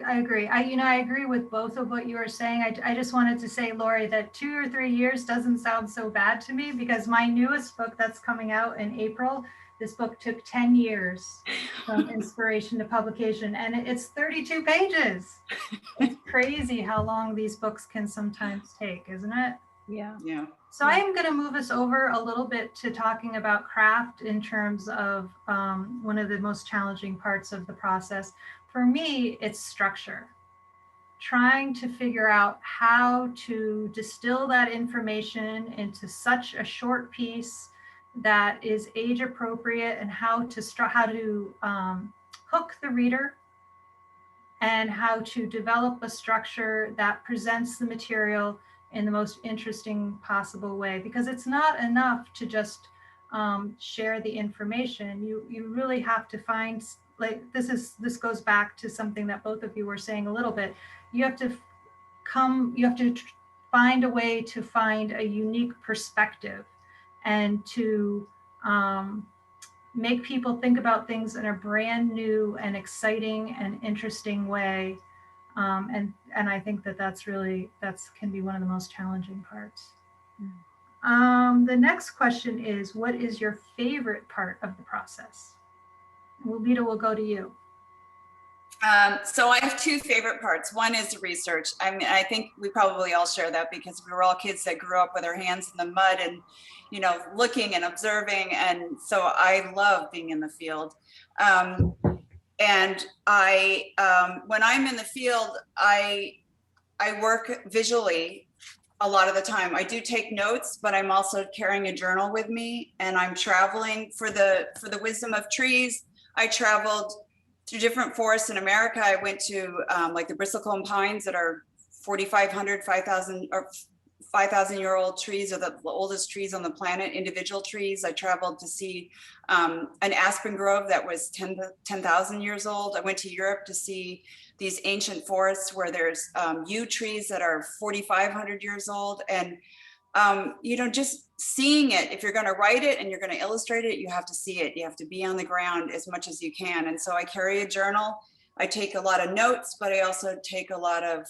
I agree. I agree with both of what you were saying. I just wanted to say, Loree, that 2 or 3 years doesn't sound so bad to me, because my newest book that's coming out in April, this book took 10 years from inspiration to publication, and it's 32 pages. It's crazy how long these books can sometimes take, isn't it? Yeah. Yeah. So I am going to move us over a little bit to talking about craft in terms of one of the most challenging parts of the process. For me, it's structure. Trying to figure out how to distill that information into such a short piece that is age appropriate, and how to hook the reader, and how to develop a structure that presents the material in the most interesting possible way. Because it's not enough to just share the information. You really have to find, like, this goes back to something that both of you were saying a little bit. You have to find a way to find a unique perspective, and to make people think about things in a brand new and exciting and interesting way. And I think that's can be one of the most challenging parts. The next question is, what is your favorite part of the process? Well, Lita, we'll go to you. So I have two favorite parts. One is the research. I mean, I think we probably all share that, because we were all kids that grew up with our hands in the mud and, looking and observing. And so I love being in the field. And when I'm in the field, I work visually a lot of the time. I do take notes, but I'm also carrying a journal with me, and I'm traveling for the wisdom of trees. I traveled through different forests in America. I went to like the bristlecone pines that are 4,500, 5,000 or 5,000-year-old trees, are the oldest trees on the planet, individual trees. I traveled to see an aspen grove that was 10,000 years old. I went to Europe to see these ancient forests where there's yew trees that are 4,500 years old. And just seeing it, if you're going to write it and you're going to illustrate it, you have to see it. You have to be on the ground as much as you can. And so I carry a journal. I take a lot of notes, but I also take a lot of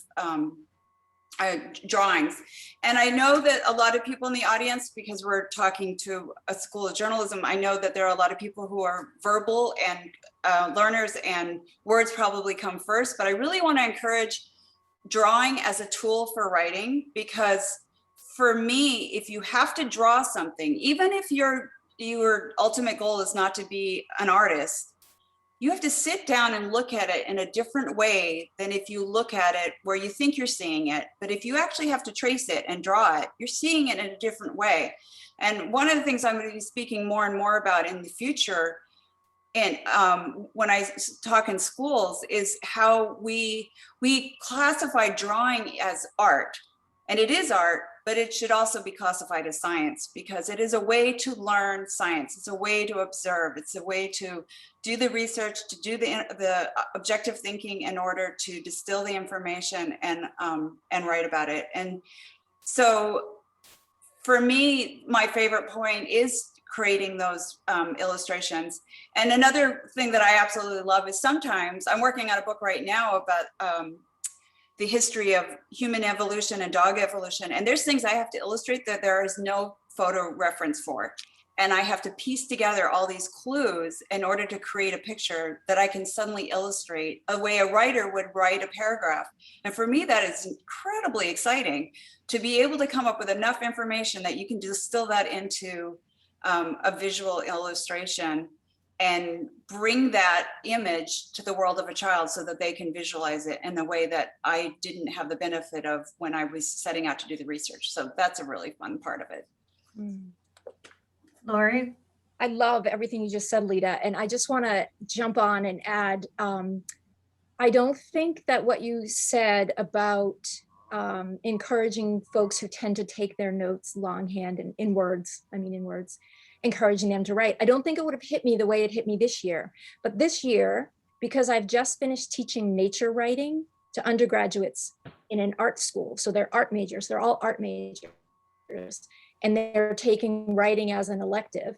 drawings. And I know that a lot of people in the audience, because we're talking to a school of journalism, I know that there are a lot of people who are verbal and learners, and words probably come first. But I really want to encourage drawing as a tool for writing, because for me, if you have to draw something, even if your ultimate goal is not to be an artist, you have to sit down and look at it in a different way than if you look at it where you think you're seeing it. But if you actually have to trace it and draw it, you're seeing it in a different way. And one of the things I'm going to be speaking more and more about in the future, and when I talk in schools, is how we classify drawing as art. And it is art, but it should also be classified as science, because it is a way to learn science. It's a way to observe. It's a way to do the research, to do the objective thinking in order to distill the information and write about it. And so for me, my favorite point is creating those illustrations. And another thing that I absolutely love is, sometimes I'm working on a book right now about the history of human evolution and dog evolution. And there's things I have to illustrate that there is no photo reference for. And I have to piece together all these clues in order to create a picture that I can suddenly illustrate a way a writer would write a paragraph. And for me, that is incredibly exciting, to be able to come up with enough information that you can distill that into a visual illustration and bring that image to the world of a child so that they can visualize it in the way that I didn't have the benefit of when I was setting out to do the research. So that's a really fun part of it. Loree? I love everything you just said, Lita. And I just want to jump on and add, I don't think that what you said about encouraging folks who tend to take their notes longhand and in words, encouraging them to write. I don't think it would have hit me the way it hit me this year. But this year, because I've just finished teaching nature writing to undergraduates in an art school. So they're art majors, they're all art majors, and they're taking writing as an elective.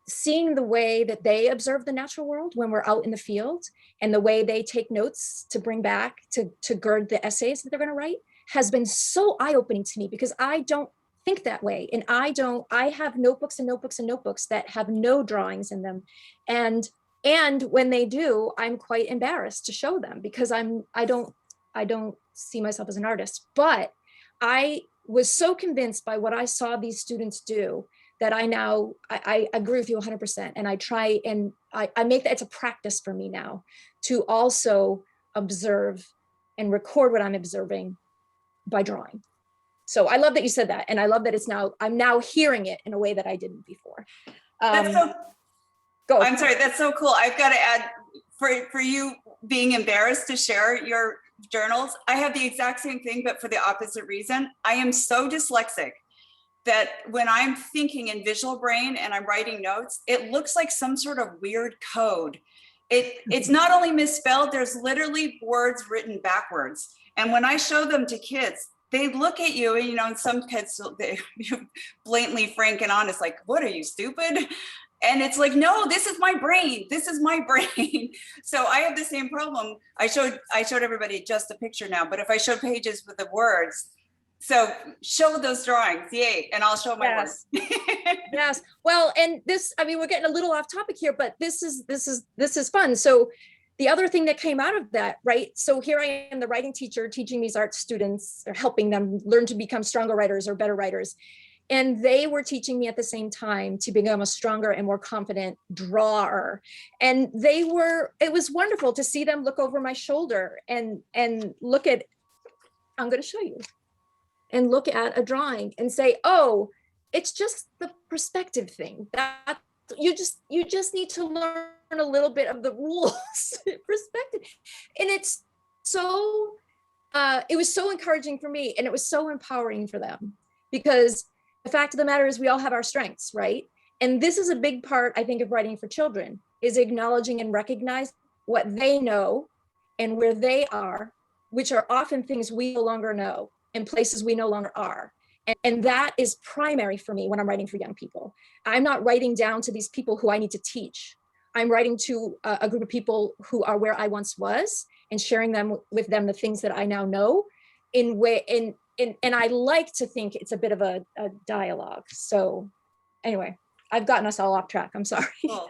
Seeing the way that they observe the natural world when we're out in the field and the way they take notes to bring back to gird the essays that they're going to write has been so eye-opening to me, because I don't think that way. And I have notebooks and notebooks and notebooks that have no drawings in them. And when they do, I'm quite embarrassed to show them, because I don't see myself as an artist. But I was so convinced by what I saw these students do that I agree with you 100%. And I try and I make that, it's a practice for me now to also observe and record what I'm observing by drawing. So I love that you said that. And I love that I'm now hearing it in a way that I didn't before. Go. I'm sorry, that's so cool. I've got to add, for you being embarrassed to share your journals, I have the exact same thing, but for the opposite reason. I am so dyslexic that when I'm thinking in visual brain and I'm writing notes, it looks like some sort of weird code. It's not only misspelled, there's literally words written backwards. And when I show them to kids, they look at you and, and some kids, they blatantly frank and honest, like, what are you, stupid? And it's like, no, this is my brain. This is my brain. So I have the same problem. I showed everybody just a picture now, but if I showed pages with the words, so show those drawings, yay, and I'll show my words. Yes. Well, and this, we're getting a little off topic here, but this is fun. So the other thing that came out of that, right? So here I am, the writing teacher, teaching these art students or helping them learn to become stronger writers or better writers. And they were teaching me at the same time to become a stronger and more confident drawer. And it was wonderful to see them look over my shoulder and look at, I'm going to show you, and look at a drawing and say, oh, it's just the perspective thing. That you just need to learn a little bit of the rules, perspective. And it's so, it was so encouraging for me, and it was so empowering for them, because the fact of the matter is we all have our strengths, right? And this is a big part, I think, of writing for children, is acknowledging and recognizing what they know and where they are, which are often things we no longer know and places we no longer are. And that is primary for me when I'm writing for young people. I'm not writing down to these people who I need to teach. I'm writing to a group of people who are where I once was and sharing with them the things that I now know and I like to think it's a bit of a dialogue. So anyway, I've gotten us all off track. I'm sorry. Cool.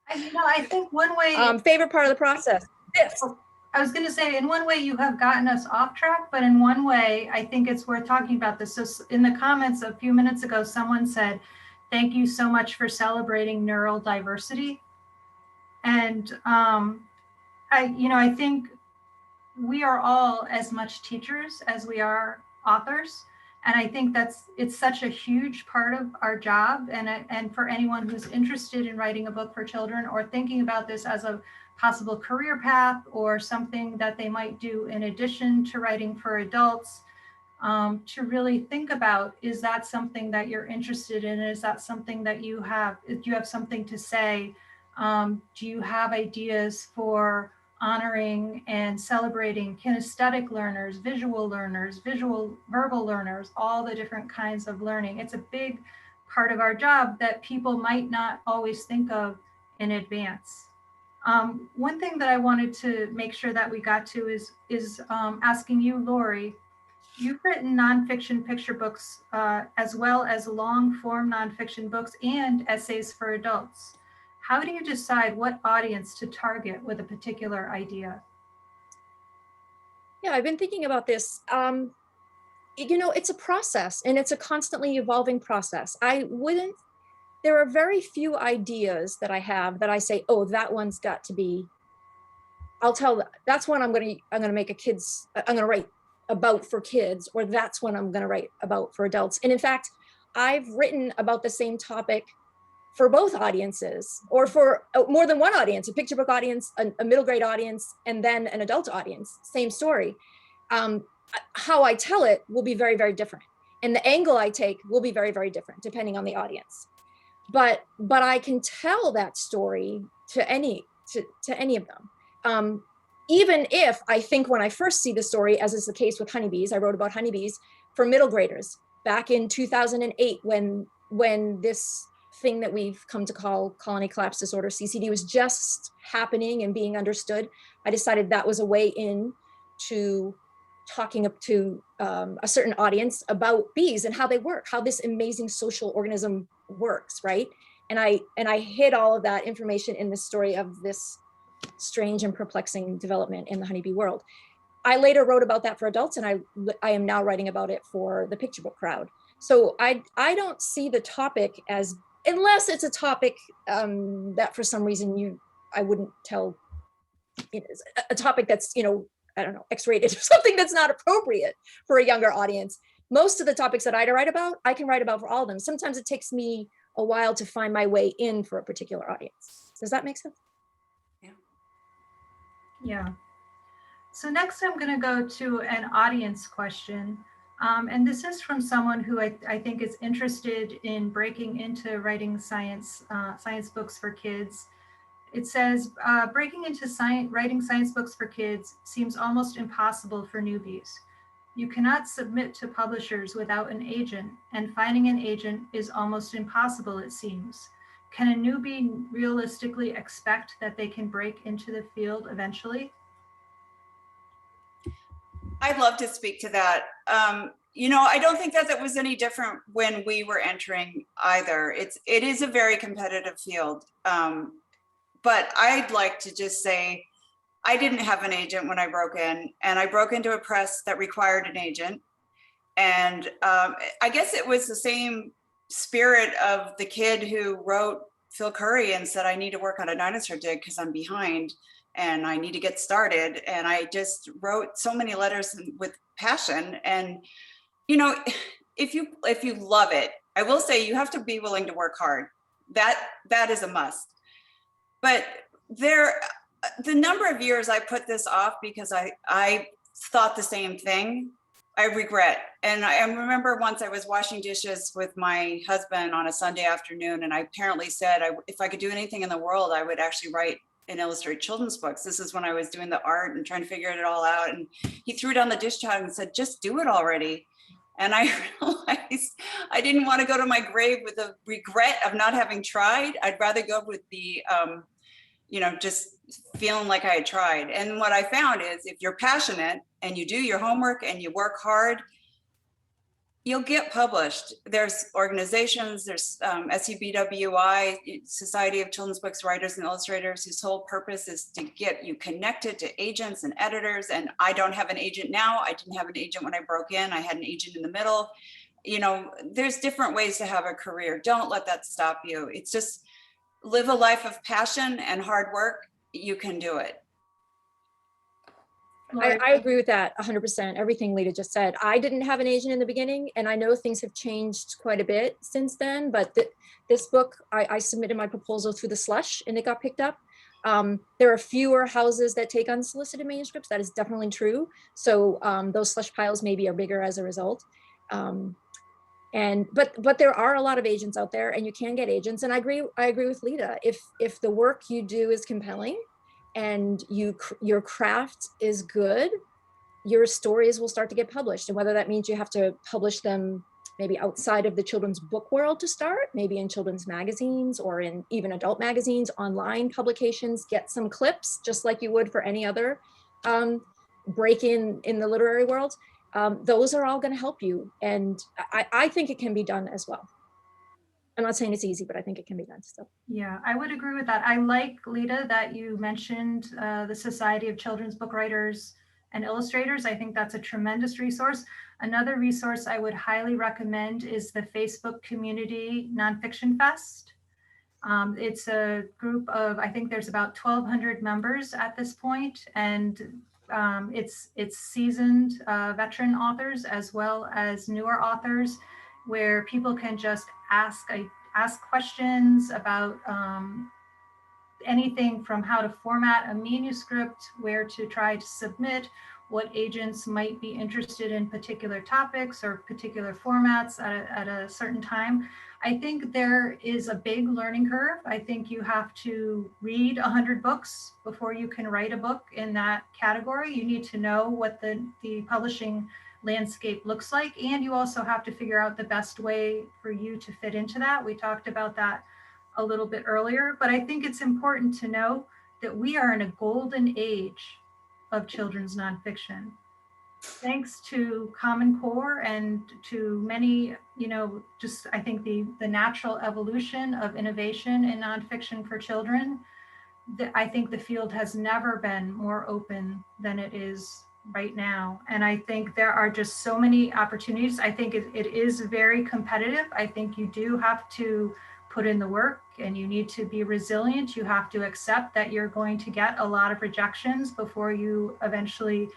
I think one way. Favorite part of the process. Yes. I was going to say, in one way you have gotten us off track, but in one way, I think it's worth talking about this. So in the comments a few minutes ago, someone said, thank you so much for celebrating neural diversity. And I think we are all as much teachers as we are authors. And I think it's such a huge part of our job. And for anyone who's interested in writing a book for children or thinking about this as a possible career path or something that they might do in addition to writing for adults, to really think about, is that something that you're interested in? Is that something that do you have something to say? Do you have ideas for honoring and celebrating kinesthetic learners, verbal learners, all the different kinds of learning? It's a big part of our job that people might not always think of in advance. One thing that I wanted to make sure that we got to is asking you, Loree, you've written nonfiction picture books as well as long form nonfiction books and essays for adults. How do you decide what audience to target with a particular idea? Yeah, I've been thinking about this. It's a process, and it's a constantly evolving process. There are very few ideas that I have that I say, oh, that one's got to be, that's one I'm going to make I'm going to write about for kids, or that's one I'm going to write about for adults. And in fact, I've written about the same topic for both audiences, or for more than one audience, a picture book audience, a middle grade audience, and then an adult audience, same story. How I tell it will be very, very different. And the angle I take will be very, very different depending on the audience. But I can tell that story to any of them. Even if I think when I first see the story, as is the case with honeybees, I wrote about honeybees for middle graders back in 2008 when this thing that we've come to call colony collapse disorder, CCD, was just happening and being understood. I decided that was a way in to talking up to a certain audience about bees and how they work, how this amazing social organism works, right? And I hid all of that information in the story of this strange and perplexing development in the honeybee world. I later wrote about that for adults, and I am now writing about it for the picture book crowd. So I don't see the topic as, unless it's a topic that for some reason I wouldn't tell, a topic that's, I don't know, X-rated or something that's not appropriate for a younger audience. Most of the topics that I write about, I can write about for all of them. Sometimes it takes me a while to find my way in for a particular audience. Does that make sense? Yeah. So next I'm going to go to an audience question. And this is from someone who I think is interested in breaking into writing science books for kids. It says, breaking into writing science books for kids seems almost impossible for newbies. You cannot submit to publishers without an agent, and finding an agent is almost impossible, it seems. Can a newbie realistically expect that they can break into the field eventually? I'd love to speak to that. I don't think that was any different when we were entering either. It is a very competitive field. But I'd like to just say, I didn't have an agent when I broke in, and I broke into a press that required an agent. And I guess it was the same spirit of the kid who wrote Phil Curry and said, I need to work on a dinosaur dig because I'm behind and I need to get started. And I just wrote so many letters with passion. And, if you love it, I will say you have to be willing to work hard. That is a must. But the number of years I put this off because I thought the same thing, I regret. And I remember once I was washing dishes with my husband on a Sunday afternoon, and I apparently said, if I could do anything in the world, I would actually write and illustrate children's books. This is when I was doing the art and trying to figure it all out. And he threw down the dish towel and said, just do it already. And I realized I didn't want to go to my grave with the regret of not having tried. I'd rather go with the, just feeling like I had tried. And what I found is if you're passionate and you do your homework and you work hard, you'll get published. There's organizations, there's SUBWI, Society of Children's Books Writers and Illustrators, whose whole purpose is to get you connected to agents and editors. And I don't have an agent now. I didn't have an agent when I broke in. I had an agent in the middle. There's different ways to have a career. Don't let that stop you. It's just live a life of passion and hard work. You can do it. I agree with that 100%. Everything Lita just said. I didn't have an agent in the beginning, and I know things have changed quite a bit since then, but this book, I submitted my proposal through the slush and it got picked up. There are fewer houses that take unsolicited manuscripts. That is definitely true. So those slush piles maybe are bigger as a result. But there are a lot of agents out there, and you can get agents. And I agree with Lita. If the work you do is compelling, and your craft is good, your stories will start to get published. And whether that means you have to publish them maybe outside of the children's book world to start, maybe in children's magazines or in even adult magazines, online publications, get some clips, just like you would for any other break in the literary world. Those are all going to help you. And I think it can be done as well. I'm not saying it's easy, but I think it can be done still. Yeah, I would agree with that. I like, Lita, that you mentioned the Society of Children's Book Writers and Illustrators. I think that's a tremendous resource. Another resource I would highly recommend is the Facebook Community Nonfiction Fest. It's a group of, I think there's about 1,200 members at this point, and it's seasoned veteran authors as well as newer authors, where people can just ask ask questions about anything from how to format a manuscript, where to try to submit, what agents might be interested in particular topics or particular formats at a certain time. I think there is a big learning curve. I think you have to read 100 books before you can write a book in that category. You need to know what the publishing landscape looks like, and you also have to figure out the best way for you to fit into that. We talked about that a little bit earlier, but I think it's important to know that we are in a golden age of children's nonfiction. Thanks to Common Core and to many, just I think the natural evolution of innovation in nonfiction for children, I think the field has never been more open than it is right now. And I think there are just so many opportunities. I think it is very competitive. I think you do have to put in the work and you need to be resilient. You have to accept that you're going to get a lot of rejections before you eventually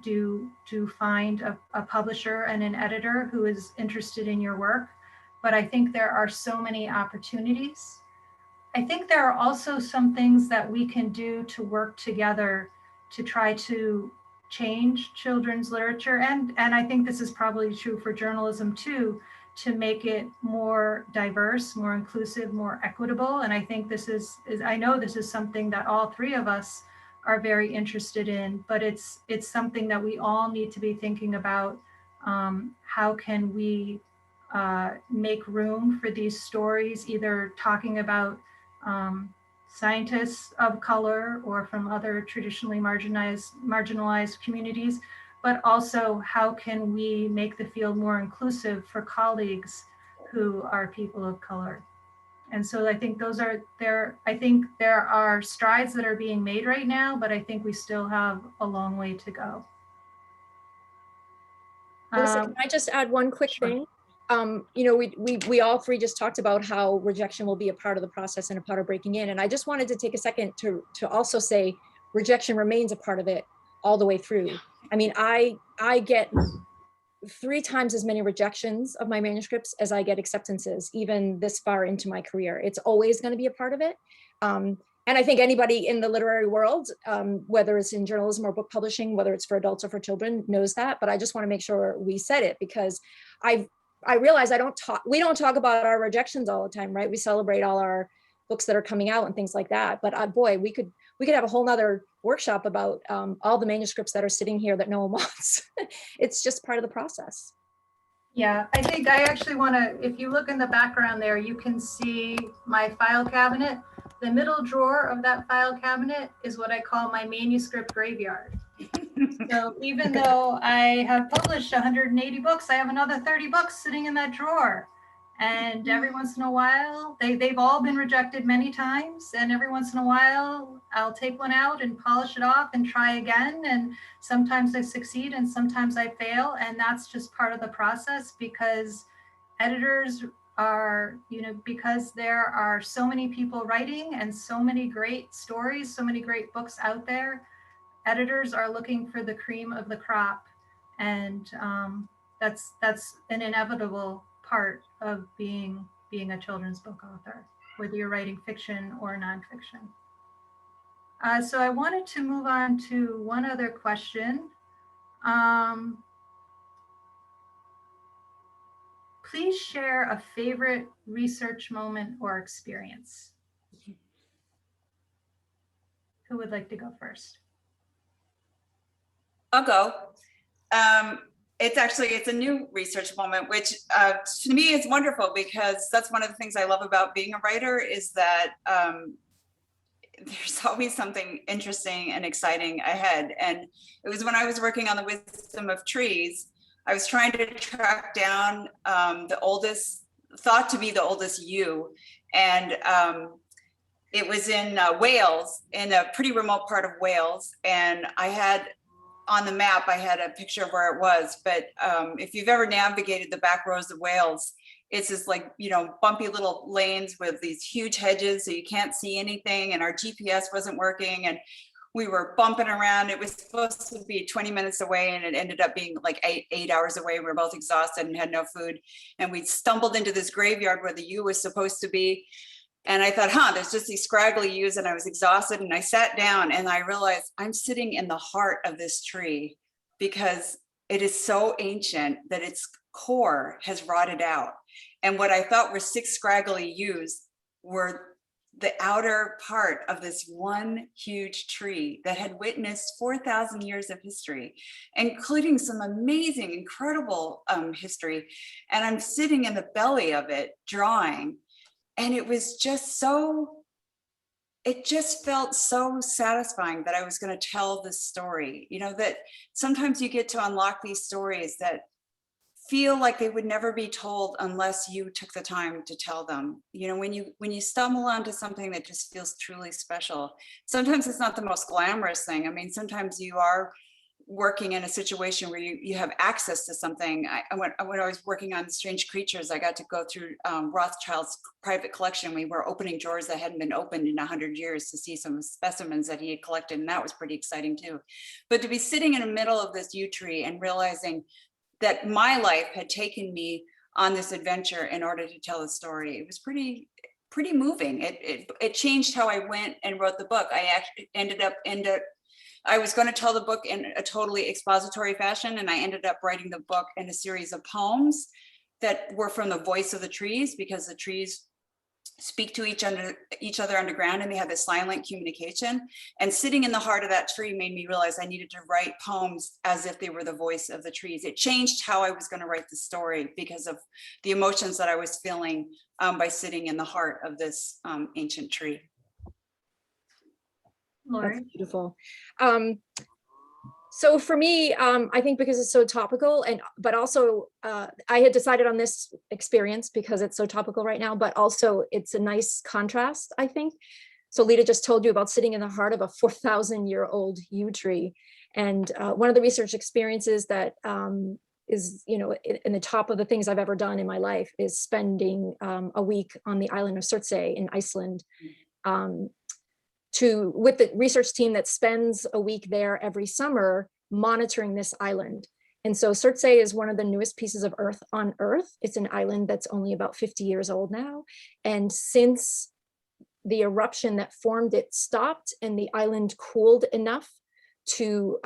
do find a publisher and an editor who is interested in your work. But I think there are so many opportunities. I think there are also some things that we can do to work together to try to change children's literature. And I think this is probably true for journalism too, to make it more diverse, more inclusive, more equitable. And I think I know this is something that all three of us are very interested in, but it's something that we all need to be thinking about. How can we make room for these stories, either talking about scientists of color or from other traditionally marginalized communities, but also how can we make the field more inclusive for colleagues who are people of color. And so I think I think there are strides that are being made right now, but I think we still have a long way to go. Melissa, can I just add one quick Sure. thing? We all three just talked about how rejection will be a part of the process and a part of breaking in. And I just wanted to take a second to also say rejection remains a part of it all the way through. I mean, I get 3 times as many rejections of my manuscripts as I get acceptances, even this far into my career. It's always going to be a part of it. And I think anybody in the literary world, whether it's in journalism or book publishing, whether it's for adults or for children, knows that. But I just want to make sure we said it, because I realize we don't talk about our rejections all the time, right? We celebrate all our books that are coming out and things like that. But boy, we could have a whole nother workshop about all the manuscripts that are sitting here that no one wants. It's just part of the process. Yeah, I think I actually want to, if you look in the background there, you can see my file cabinet. The middle drawer of that file cabinet is what I call my manuscript graveyard. So even though I have published 180 books, I have another 30 books sitting in that drawer. And every once in a while, they've all been rejected many times. And every once in a while, I'll take one out and polish it off and try again. And sometimes I succeed and sometimes I fail. And that's just part of the process, because editors are, because there are so many people writing and so many great stories, so many great books out there, editors are looking for the cream of the crop. And that's an inevitable part of being a children's book author, whether you're writing fiction or nonfiction. So I wanted to move on to one other question. Please share a favorite research moment or experience. Who would like to go first? I'll go. It's a new research moment, which to me is wonderful, because that's one of the things I love about being a writer, is that there's always something interesting and exciting ahead. And it was when I was working on The Wisdom of Trees, I was trying to track down thought to be the oldest ewe. And it was in Wales, in a pretty remote part of Wales. And I had, on the map, I had a picture of where it was. But if you've ever navigated the back roads of Wales, it's just like, bumpy little lanes with these huge hedges, so you can't see anything. And our GPS wasn't working. And We were bumping around. It was supposed to be 20 minutes away, and it ended up being like eight hours away. We were both exhausted and had no food. And we stumbled into this graveyard where the U was supposed to be. And I thought, there's just these scraggly U's, and I was exhausted. And I sat down and I realized I'm sitting in the heart of this tree because it is so ancient that its core has rotted out. And what I thought were 6 scraggly U's were the outer part of this one huge tree that had witnessed 4,000 years of history, including some amazing, incredible history. And I'm sitting in the belly of it drawing. And it was just it just felt so satisfying that I was going to tell this story. You know, that sometimes you get to unlock these stories that feel like they would never be told unless you took the time to tell them. You know, when you stumble onto something that just feels truly special, sometimes it's not the most glamorous thing. I mean, sometimes you are working in a situation where you have access to something. When I was working on Strange Creatures, I got to go through Rothschild's private collection. We were opening drawers that hadn't been opened in 100 years to see some specimens that he had collected, and that was pretty exciting too. But to be sitting in the middle of this yew tree and realizing that my life had taken me on this adventure in order to tell the story, it was pretty moving. It changed how I went and wrote the book. I actually I was going to tell the book in a totally expository fashion, and I ended up writing the book in a series of poems that were from the voice of the trees, because the trees speak to each other underground, and they have this silent communication. And sitting in the heart of that tree made me realize I needed to write poems as if they were the voice of the trees. It changed how I was going to write the story because of the emotions that I was feeling by sitting in the heart of this ancient tree. Loree? That's beautiful. So for me, I think because it's so topical, but also I had decided on this experience because it's so topical right now, but also it's a nice contrast, I think. So Lita just told you about sitting in the heart of a 4,000-year-old yew tree. And one of the research experiences that is, you know, in the top of the things I've ever done in my life is spending a week on the island of Surtsey in Iceland. With the research team that spends a week there every summer monitoring this island. And so Surtsey is one of the newest pieces of Earth on Earth. It's an island that's only about 50 years old now. And since the eruption that formed it stopped and the island cooled enough to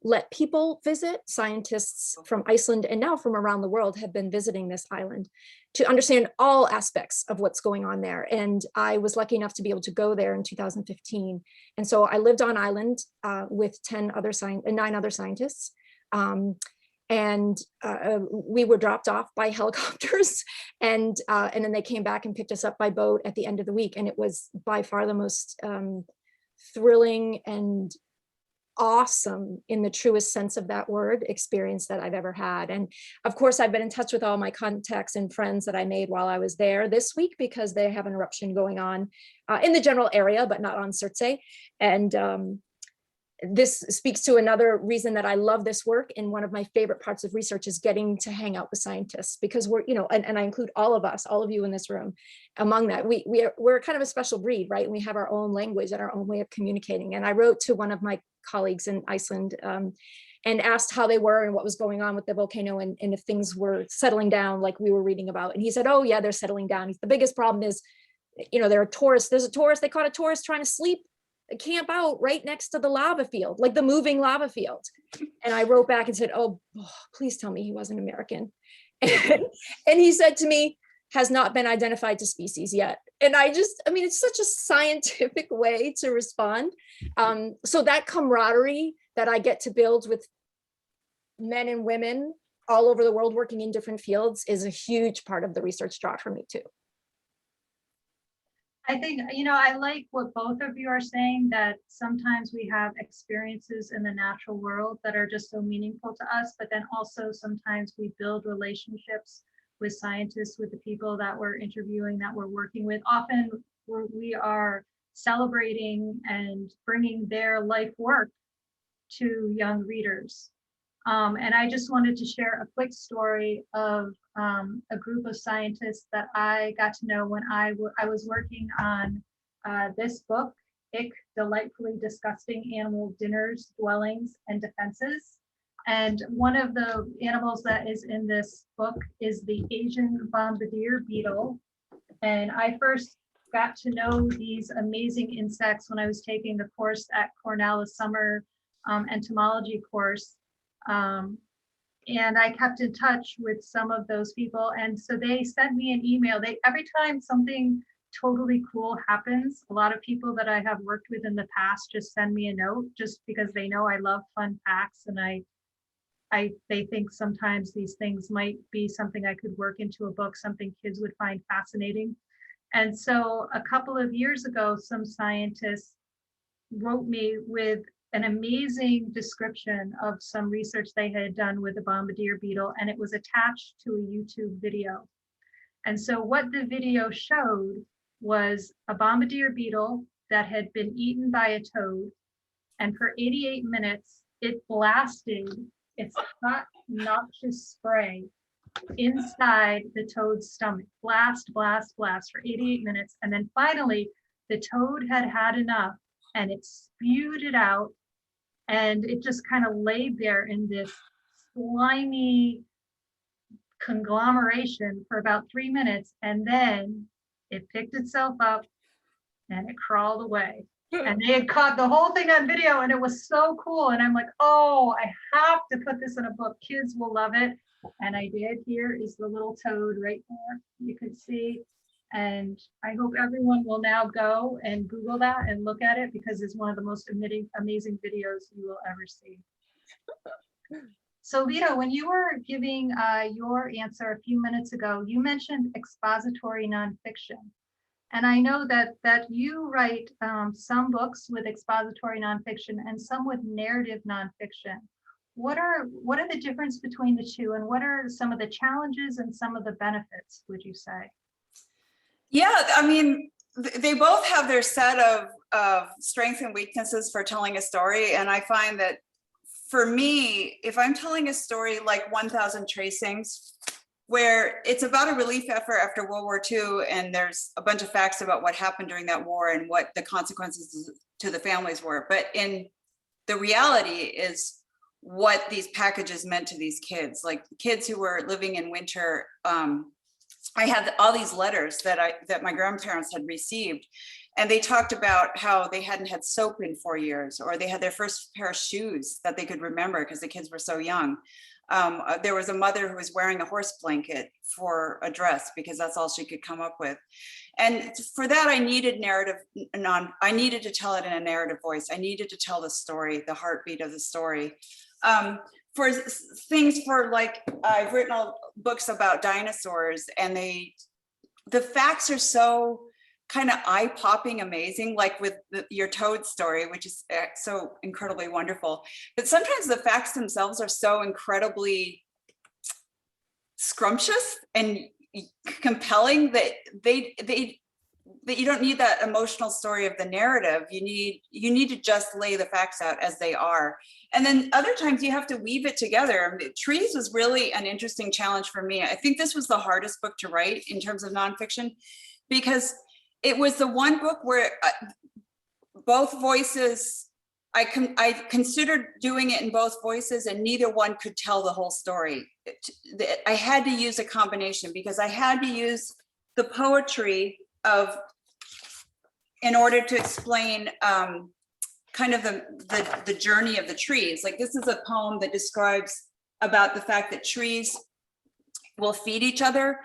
let people visit, scientists from Iceland and now from around the world have been visiting this island to understand all aspects of what's going on there. And I was lucky enough to be able to go there in 2015. And so I lived on island with 9 other scientists. We were dropped off by helicopters, and then they came back and picked us up by boat at the end of the week. And it was by far the most thrilling and awesome, in the truest sense of that word, experience that I've ever had. And of course, I've been in touch with all my contacts and friends that I made while I was there this week, because they have an eruption going on in the general area, but not on Surtsey. And this speaks to another reason that I love this work. And one of my favorite parts of research is getting to hang out with scientists, because we're, you know, and I include all of us, all of you in this room. Among that, we're kind of a special breed, right? And we have our own language and our own way of communicating. And I wrote to one of my colleagues in Iceland and asked how they were and what was going on with the volcano, and if things were settling down like we were reading about. And he said, oh yeah, they're settling down. The biggest problem is, you know, there's a tourist, they caught a tourist trying to camp out right next to the lava field, like the moving lava field. And I wrote back and said, oh, please tell me he wasn't American. And he said to me, has not been identified to species yet. And I mean, it's such a scientific way to respond. So that camaraderie that I get to build with men and women all over the world working in different fields is a huge part of the research draw for me too. I think, you know, I like what both of you are saying, that sometimes we have experiences in the natural world that are just so meaningful to us, but then also sometimes we build relationships with scientists, with the people that we're interviewing, that we're working with. Often we are celebrating and bringing their life work to young readers. And I just wanted to share a quick story of a group of scientists that I got to know when I was working on this book Ick, Delightfully Disgusting Animal Dinners, Dwellings, and Defenses. And one of the animals that is in this book is the Asian Bombardier beetle. And I first got to know these amazing insects when I was taking the course at Cornell, a summer entomology course. And I kept in touch with some of those people. And so they sent me an email. Every time something totally cool happens, a lot of people that I have worked with in the past just send me a note just because they know I love fun facts, and they think sometimes these things might be something I could work into a book, something kids would find fascinating. And so a couple of years ago, some scientists wrote me with an amazing description of some research they had done with the bombardier beetle, and it was attached to a YouTube video. And so what the video showed was a bombardier beetle that had been eaten by a toad, and for 88 minutes, it blasted its hot, noxious spray inside the toad's stomach. Blast, blast, blast for 88 minutes. And then finally, the toad had had enough, and it spewed it out, and it just kind of laid there in this slimy conglomeration for about 3 minutes, and then it picked itself up and it crawled away. And they had caught the whole thing on video, and it was so cool. And I'm like, oh, I have to put this in a book. Kids will love it. And I did. Here is the little toad right there. You can see. And I hope everyone will now go and Google that and look at it, because it's one of the most amazing videos you will ever see. So Lita, when you were giving your answer a few minutes ago, you mentioned expository nonfiction. And I know that you write some books with expository nonfiction and some with narrative nonfiction. What are the difference between the two, and what are some of the challenges and some of the benefits, would you say? Yeah, I mean, they both have their set of strengths and weaknesses for telling a story. And I find that for me, if I'm telling a story like 1,000 Tracings, where it's about a relief effort after World War II, and there's a bunch of facts about what happened during that war and what the consequences to the families were. But in the reality is what these packages meant to these kids, like kids who were living in winter. I had all these letters that my grandparents had received, and they talked about how they hadn't had soap in 4 years, or they had their first pair of shoes that they could remember because the kids were so young. There was a mother who was wearing a horse blanket for a dress because that's all she could come up with. And for that, I needed I needed to tell it in a narrative voice. I needed to tell the story, the heartbeat of the story. For things like, I've written books about dinosaurs, and the facts are so kind of eye-popping amazing, like with your toad story, which is so incredibly wonderful. But sometimes the facts themselves are so incredibly scrumptious and compelling that that you don't need that emotional story of the narrative. You need to just lay the facts out as they are. And then other times you have to weave it together. I mean, Trees was really an interesting challenge for me. I think this was the hardest book to write in terms of nonfiction, because it was the one book where both voices, I considered doing it in both voices, and neither one could tell the whole story. I had to use a combination, because I had to use the poetry in order to explain kind of the journey of the trees. Like, this is a poem that describes about the fact that trees will feed each other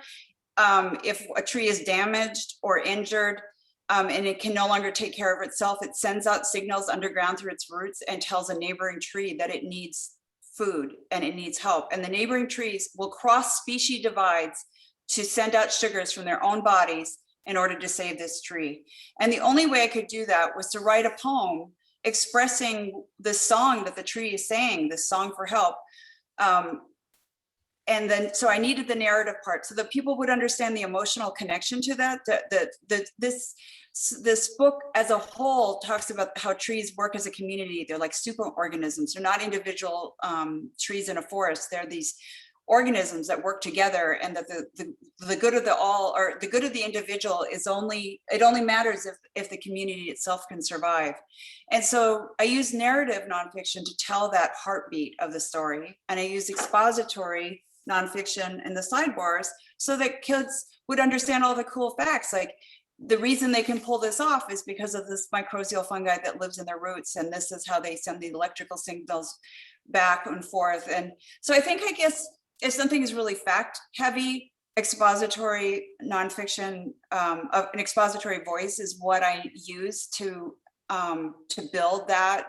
if a tree is damaged or injured, and it can no longer take care of itself. It sends out signals underground through its roots and tells a neighboring tree that it needs food and it needs help. And the neighboring trees will cross species divides to send out sugars from their own bodies in order to save this tree. And the only way I could do that was to write a poem expressing the song that the tree is saying, the song for help. And then, so I needed the narrative part so that people would understand the emotional connection to that. This book as a whole talks about how trees work as a community. They're like super organisms. They're not individual trees in a forest. They're these organisms that work together, and that the good of the all, or the good of the individual, is only matters if the community itself can survive. And so I use narrative nonfiction to tell that heartbeat of the story, and I use expository nonfiction in the sidebars so that kids would understand all the cool facts, like the reason they can pull this off is because of this mycorrhizal fungi that lives in their roots, and this is how they send the electrical signals back and forth. And so I guess if something is really fact heavy, expository nonfiction, an expository voice is what I use to build that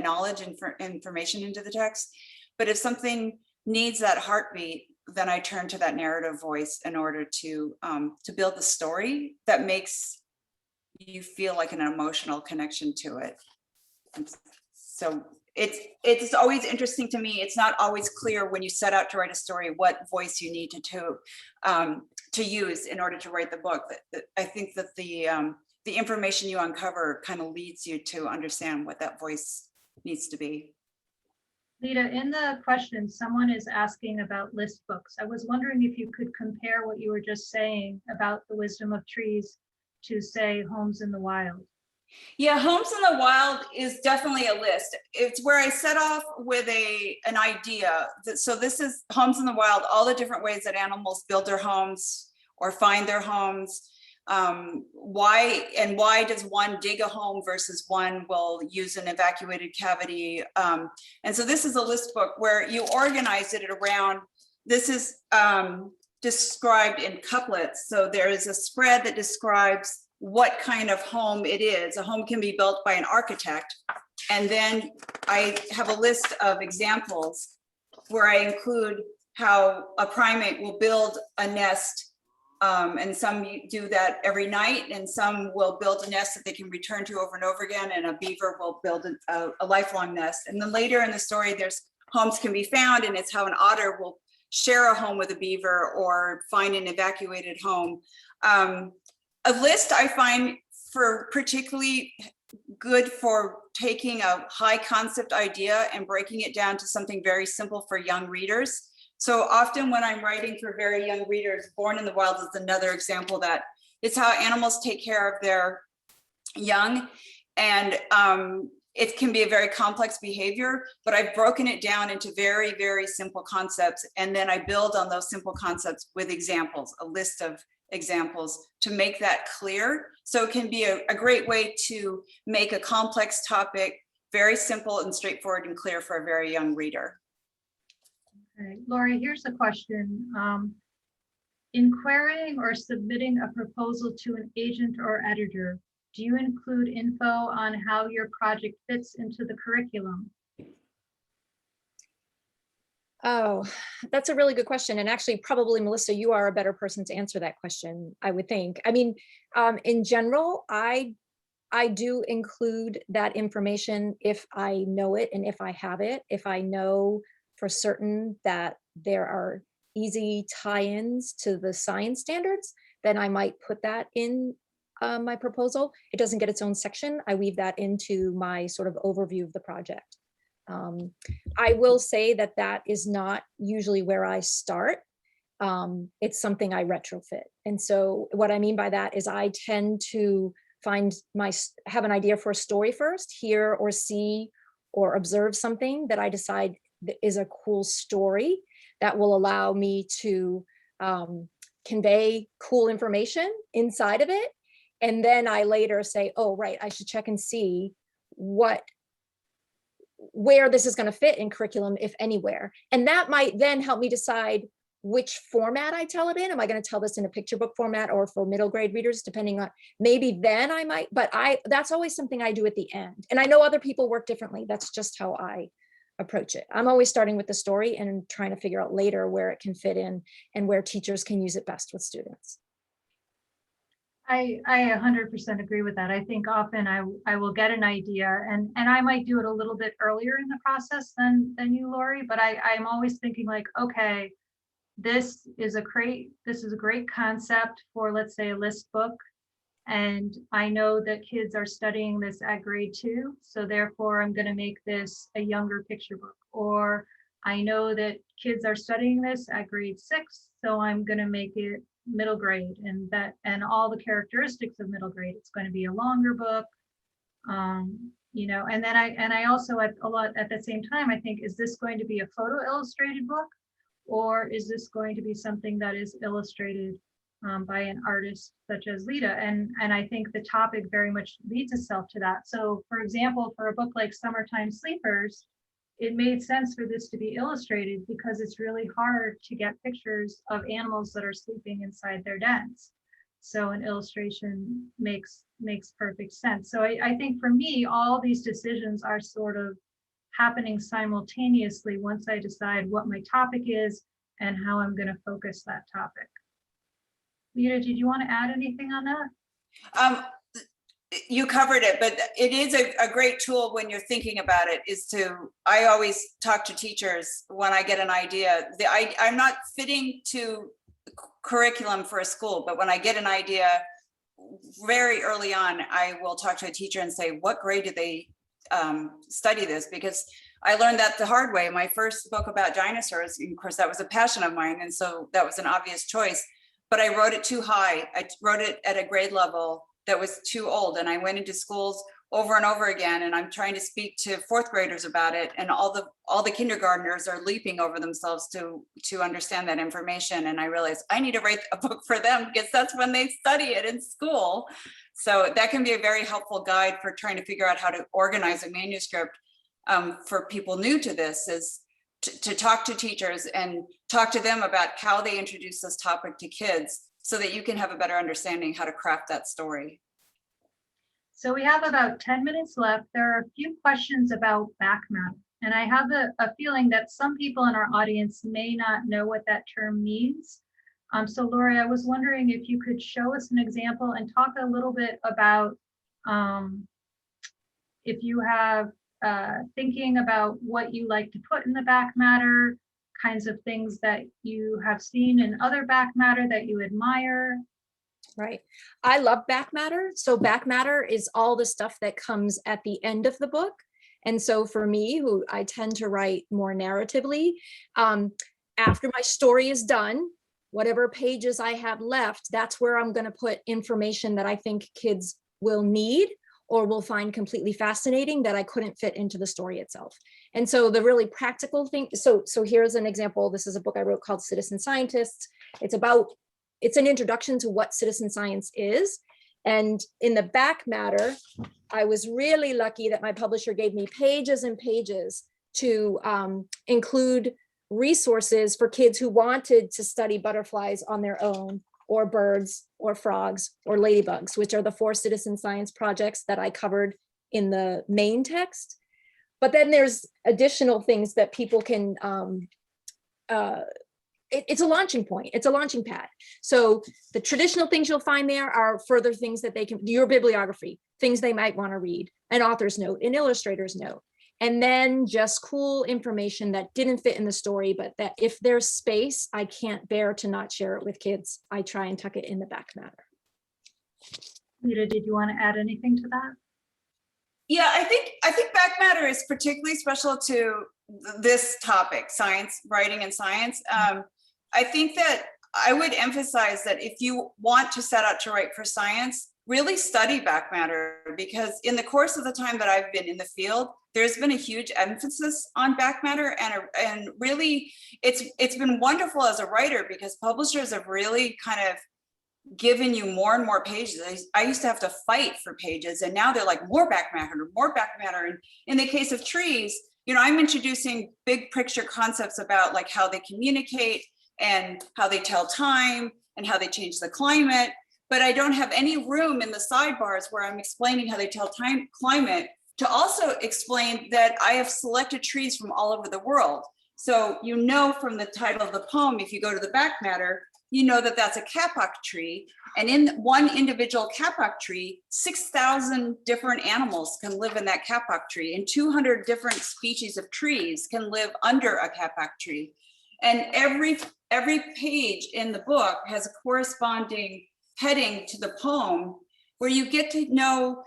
knowledge and information into the text. But if something needs that heartbeat, then I turn to that narrative voice in order to build the story that makes you feel like an emotional connection to it. And so it's always interesting to me. It's not always clear when you set out to write a story what voice you need to use in order to write the book. I think that the information you uncover kind of leads you to understand what that voice needs to be. Lita, in the question, someone is asking about list books. I was wondering if you could compare what you were just saying about the wisdom of trees to, say, Homes in the Wild. Yeah, Homes in the Wild is definitely a list. It's where I set off with an idea. So this is Homes in the Wild, all the different ways that animals build their homes or find their homes. Why does one dig a home versus one will use an evacuated cavity? And so this is a list book where you organize it around, this is described in couplets. So there is a spread that describes what kind of home it is. A home can be built by an architect. And then I have a list of examples where I include how a primate will build a nest. And some do that every night, and some will build a nest that they can return to over and over again, and a beaver will build a lifelong nest. And then later in the story, there's homes can be found, and it's how an otter will share a home with a beaver or find an evacuated home. A list I find for particularly good for taking a high concept idea and breaking it down to something very simple for young readers. So often when I'm writing for very young readers, Born in the Wild is another example that it's how animals take care of their young. And it can be a very complex behavior, but I've broken it down into very, very simple concepts. And then I build on those simple concepts with examples, a list of examples to make that clear. So it can be a great way to make a complex topic very simple and straightforward and clear for a very young reader. Okay. Loree, here's a question. In querying or submitting a proposal to an agent or editor, do you include info on how your project fits into the curriculum? Oh, that's a really good question. And actually, probably, Melissa, you are a better person to answer that question, I would think. I mean, in general, I do include that information if I know it and if I have it. If I know for certain that there are easy tie-ins to the science standards, then I might put that in my proposal. It doesn't get its own section. I weave that into my sort of overview of the project. I will say that that is not usually where I start. It's something I retrofit. And so what I mean by that is I tend to have an idea for a story first, hear or see or observe something that I decide is a cool story that will allow me to convey cool information inside of it. And then I later say, oh, right, I should check and see where this is going to fit in curriculum, if anywhere. And that might then help me decide which format I tell it in. Am I going to tell this in a picture book format or for middle grade readers, depending on, maybe then I might, but that's always something I do at the end. And I know other people work differently. That's just how I approach it. I'm always starting with the story and trying to figure out later where it can fit in and where teachers can use it best with students. I 100% agree with that. I think often I will get an idea and I might do it a little bit earlier in the process than you, Loree, but I'm always thinking like, okay, this is a great concept for, let's say, a list book. And I know that kids are studying this at grade 2. So therefore I'm going to make this a younger picture book, or I know that kids are studying this at grade 6, so I'm going to make it middle grade, and all the characteristics of middle grade. It's going to be a longer book, you know, and then I also at the same time, I think, is this going to be a photo illustrated book, or is this going to be something that is illustrated by an artist such as Lita? And I think the topic very much leads itself to that. So for example, for a book like Summertime Sleepers, it made sense for this to be illustrated because it's really hard to get pictures of animals that are sleeping inside their dens. So an illustration makes perfect sense. So I think for me, all these decisions are sort of happening simultaneously once I decide what my topic is and how I'm going to focus that topic. Lita, did you want to add anything on that? You covered it, but it is a great tool when you're thinking about it. I always talk to teachers when I get an idea. I'm not fitting to curriculum for a school, but when I get an idea very early on, I will talk to a teacher and say, what grade did they study this? Because I learned that the hard way. My first book about dinosaurs, of course, that was a passion of mine, and so that was an obvious choice. But I wrote it too high. I wrote it at a grade level that was too old, and I went into schools over and over again, and I'm trying to speak to fourth graders about it, and all the kindergartners are leaping over themselves to understand that information. And I realized I need to write a book for them because that's when they study it in school. So that can be a very helpful guide for trying to figure out how to organize a manuscript for people new to this, is to talk to teachers and talk to them about how they introduce this topic to kids, so that you can have a better understanding how to craft that story. So we have about 10 minutes left. There are a few questions about back matter, and I have a feeling that some people in our audience may not know what that term means. So Loree, I was wondering if you could show us an example and talk a little bit about if you have thinking about what you like to put in the back matter, kinds of things that you have seen in other back matter that you admire. Right. I love back matter. So back matter is all the stuff that comes at the end of the book. And so for me, who I tend to write more narratively, after my story is done, whatever pages I have left, that's where I'm going to put information that I think kids will need or will find completely fascinating that I couldn't fit into the story itself. And so the really practical thing, so here's an example. This is a book I wrote called Citizen Scientists. It's an introduction to what citizen science is. And in the back matter, I was really lucky that my publisher gave me pages and pages to include resources for kids who wanted to study butterflies on their own, or birds, or frogs, or ladybugs, which are the 4 citizen science projects that I covered in the main text. But then there's additional things that people can, it's a launching point, it's a launching pad. So the traditional things you'll find there are further things that they can, your bibliography, things they might want to read, an author's note, an illustrator's note, and then just cool information that didn't fit in the story, but that if there's space, I can't bear to not share it with kids. I try and tuck it in the back matter. Lita, did you want to add anything to that? Yeah, I think back matter is particularly special to this topic, science, writing and science. I think that I would emphasize that if you want to set out to write for science, really study back matter, because in the course of the time that I've been in the field, there's been a huge emphasis on back matter, and really it's been wonderful as a writer because publishers have really kind of given you more and more pages. I used to have to fight for pages, and now they're like more back matter, more back matter. And in the case of trees, you know, I'm introducing big picture concepts about like how they communicate and how they tell time and how they change the climate. But I don't have any room in the sidebars where I'm explaining how they tell time, climate, to also explain that I have selected trees from all over the world. So you know from the title of the poem, if you go to the back matter, you know that that's a kapok tree. And in one individual kapok tree, 6,000 different animals can live in that kapok tree, and 200 different species of trees can live under a kapok tree. And every page in the book has a corresponding heading to the poem where you get to know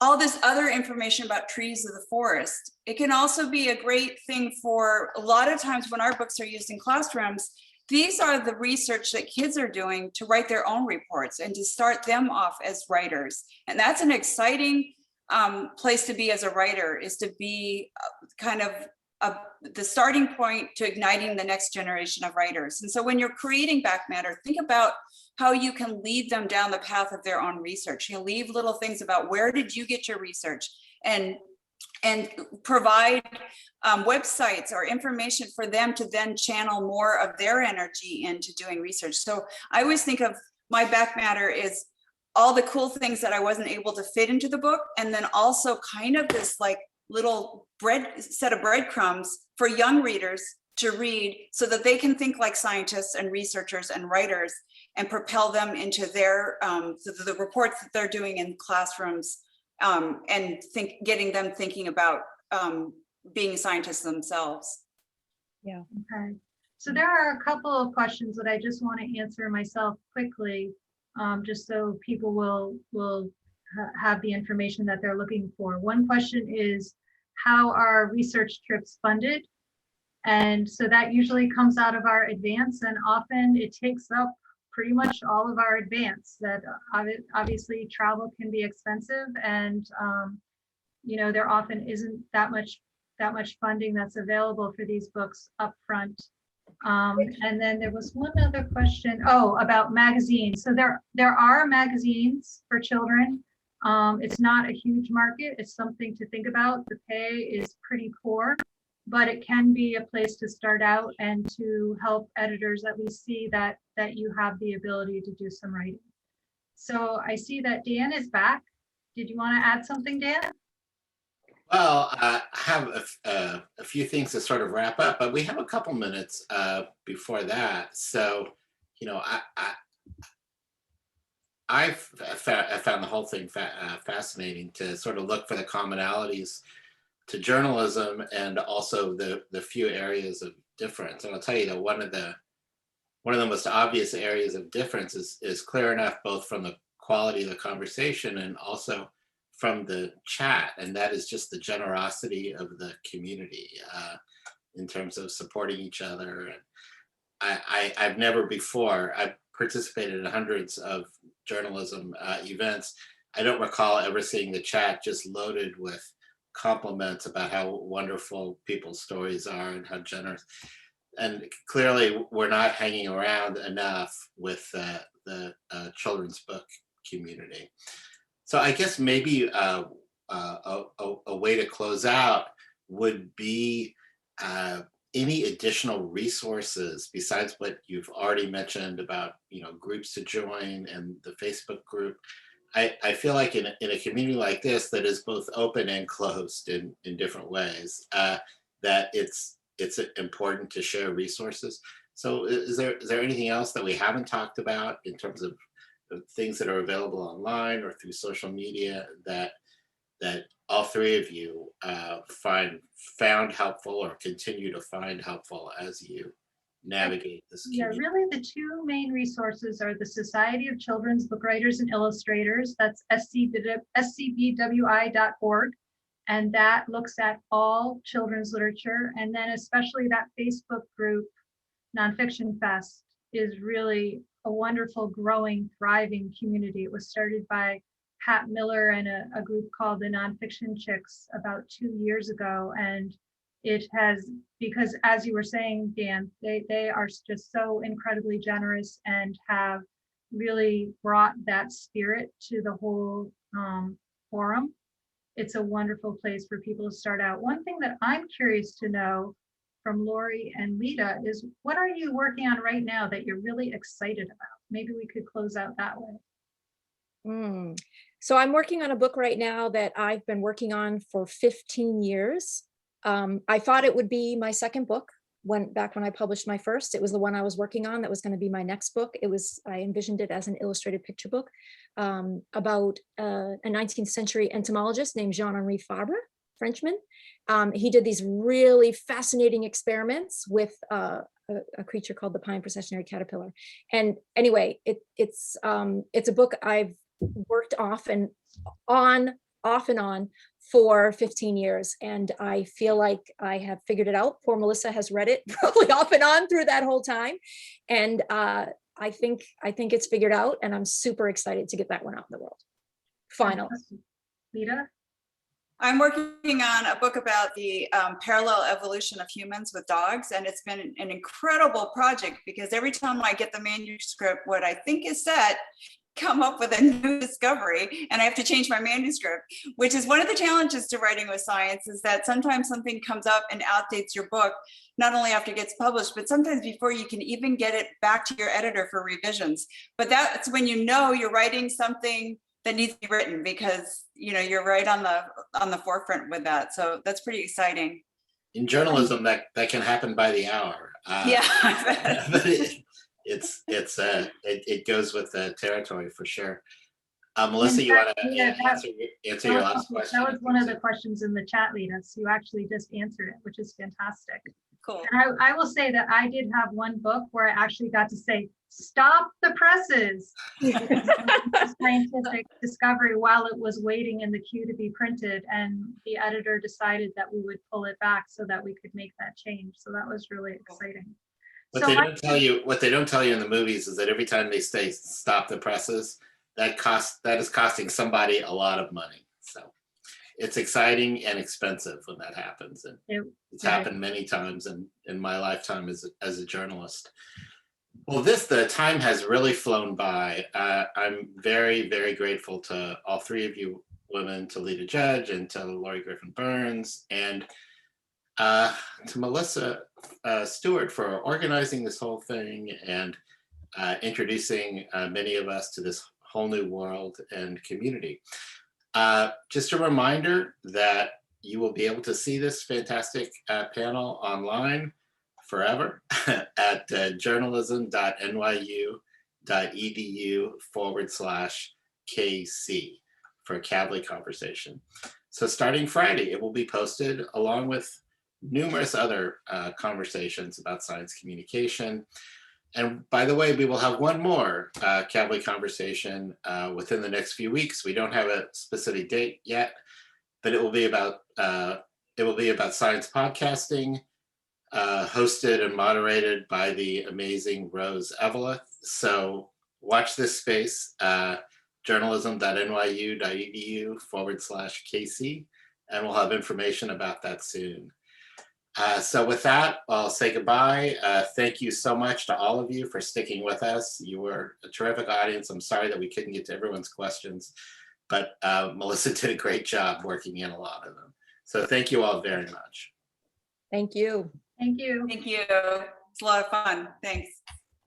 all this other information about trees of the forest. It can also be a great thing for a lot of times when our books are used in classrooms. These are the research that kids are doing to write their own reports and to start them off as writers. And that's an exciting place to be as a writer, is to be kind of the starting point to igniting the next generation of writers. And so when you're creating back matter, think about how you can lead them down the path of their own research. You leave little things about where did you get your research, and provide websites or information for them to then channel more of their energy into doing research. So I always think of my back matter is all the cool things that I wasn't able to fit into the book, and then also kind of this like little set of breadcrumbs for young readers to read so that they can think like scientists and researchers and writers and propel them into their the reports that they're doing in classrooms, and getting them thinking about being scientists themselves. Yeah. Okay. So there are a couple of questions that I just want to answer myself quickly, just so people will have the information that they're looking for. One question is, how are research trips funded? And so that usually comes out of our advance, and often it takes up pretty much all of our advance. That obviously travel can be expensive, and you know, there often isn't that much funding that's available for these books up front. And then there was one other question, about magazines. So there are magazines for children. It's not a huge market. It's something to think about. The pay is pretty poor, but it can be a place to start out and to help editors at least see that you have the ability to do some writing. So I see that Dan is back. Did you want to add something, Dan? Well, I have a few things to sort of wrap up, but we have a couple minutes before that. So, you know, I found the whole thing fascinating, to sort of look for the commonalities to journalism and also the few areas of difference. And I'll tell you that one of the most obvious areas of difference is clear enough, both from the quality of the conversation and also from the chat, and that is just the generosity of the community in terms of supporting each other. And I've never before, I've participated in hundreds of journalism events. I don't recall ever seeing the chat just loaded with compliments about how wonderful people's stories are and how generous. And clearly we're not hanging around enough with the children's book community. So I guess maybe a way to close out would be any additional resources besides what you've already mentioned about, you know, groups to join and the Facebook group. I feel like in a community like this that is both open and closed in different ways, that it's important to share resources. So is there anything else that we haven't talked about in terms of things that are available online or through social media that all three of you found helpful or continue to find helpful as you navigate this community? Yeah, really the two main resources are the Society of Children's Book Writers and Illustrators, that's scbwi.org, and that looks at all children's literature. And then especially that Facebook group, Nonfiction Fest, is really a wonderful, growing, thriving community. It was started by Pat Miller and a group called the Nonfiction Chicks about 2 years ago. And it has, because as you were saying, Dan, they are just so incredibly generous and have really brought that spirit to the whole forum. It's a wonderful place for people to start out. One thing that I'm curious to know from Loree and Lita is, what are you working on right now that you're really excited about? Maybe we could close out that way. So I'm working on a book right now that I've been working on for 15 years. I thought it would be my second book back when I published my first. It was the one I was working on that was going to be my next book. I envisioned it as an illustrated picture book about a 19th century entomologist named Jean-Henri Fabre, Frenchman. He did these really fascinating experiments with a creature called the pine processionary caterpillar. And anyway, it's a book I've worked off and on off and on for 15 years. And I feel like I have figured it out. Poor Melissa has read it probably off and on through that whole time. And I think it's figured out, and I'm super excited to get that one out in the world. Finally. Lita? I'm working on a book about the parallel evolution of humans with dogs, and it's been an incredible project because every time I get the manuscript, what I think is set, come up with a new discovery, and I have to change my manuscript, which is one of the challenges to writing with science, is that sometimes something comes up and outdates your book, not only after it gets published, but sometimes before you can even get it back to your editor for revisions. But that's when you know you're writing something that needs to be written, because you're right on the forefront with that. So that's pretty exciting. In journalism, that can happen by the hour. Yeah. But it goes with the territory for sure. Melissa, you want to answer your last question? That was one of the questions in the chat, Lita. So you actually just answered it, which is fantastic. Cool. And I will say that I did have one book where I actually got to say, stop the presses. A scientific discovery while it was waiting in the queue to be printed, and the editor decided that we would pull it back so that we could make that change. So that was really exciting. What they don't tell you in the movies is that every time they say stop the presses, that is costing somebody a lot of money. So it's exciting and expensive when that happens. And it's happened many times in my lifetime as a journalist. Well, the time has really flown by. I'm very, very grateful to all three of you women, to Lita Judge and to Loree Griffin Burns, and to Melissa Stewart for organizing this whole thing and introducing many of us to this whole new world and community. Just a reminder that you will be able to see this fantastic panel online forever at journalism.nyu.edu/KC for a Kavli conversation. So starting Friday, it will be posted along with numerous other conversations about science communication. And by the way, we will have one more Kavli conversation within the next few weeks. We don't have a specific date yet, but it will be about science podcasting, hosted and moderated by the amazing Rose Eveleth. So watch this space, journalism.nyu.edu/KC, and we'll have information about that soon. So with that, I'll say goodbye. Thank you so much to all of you for sticking with us. You were a terrific audience. I'm sorry that we couldn't get to everyone's questions, but Melissa did a great job working in a lot of them. So thank you all very much. Thank you. Thank you. Thank you. It's a lot of fun. Thanks.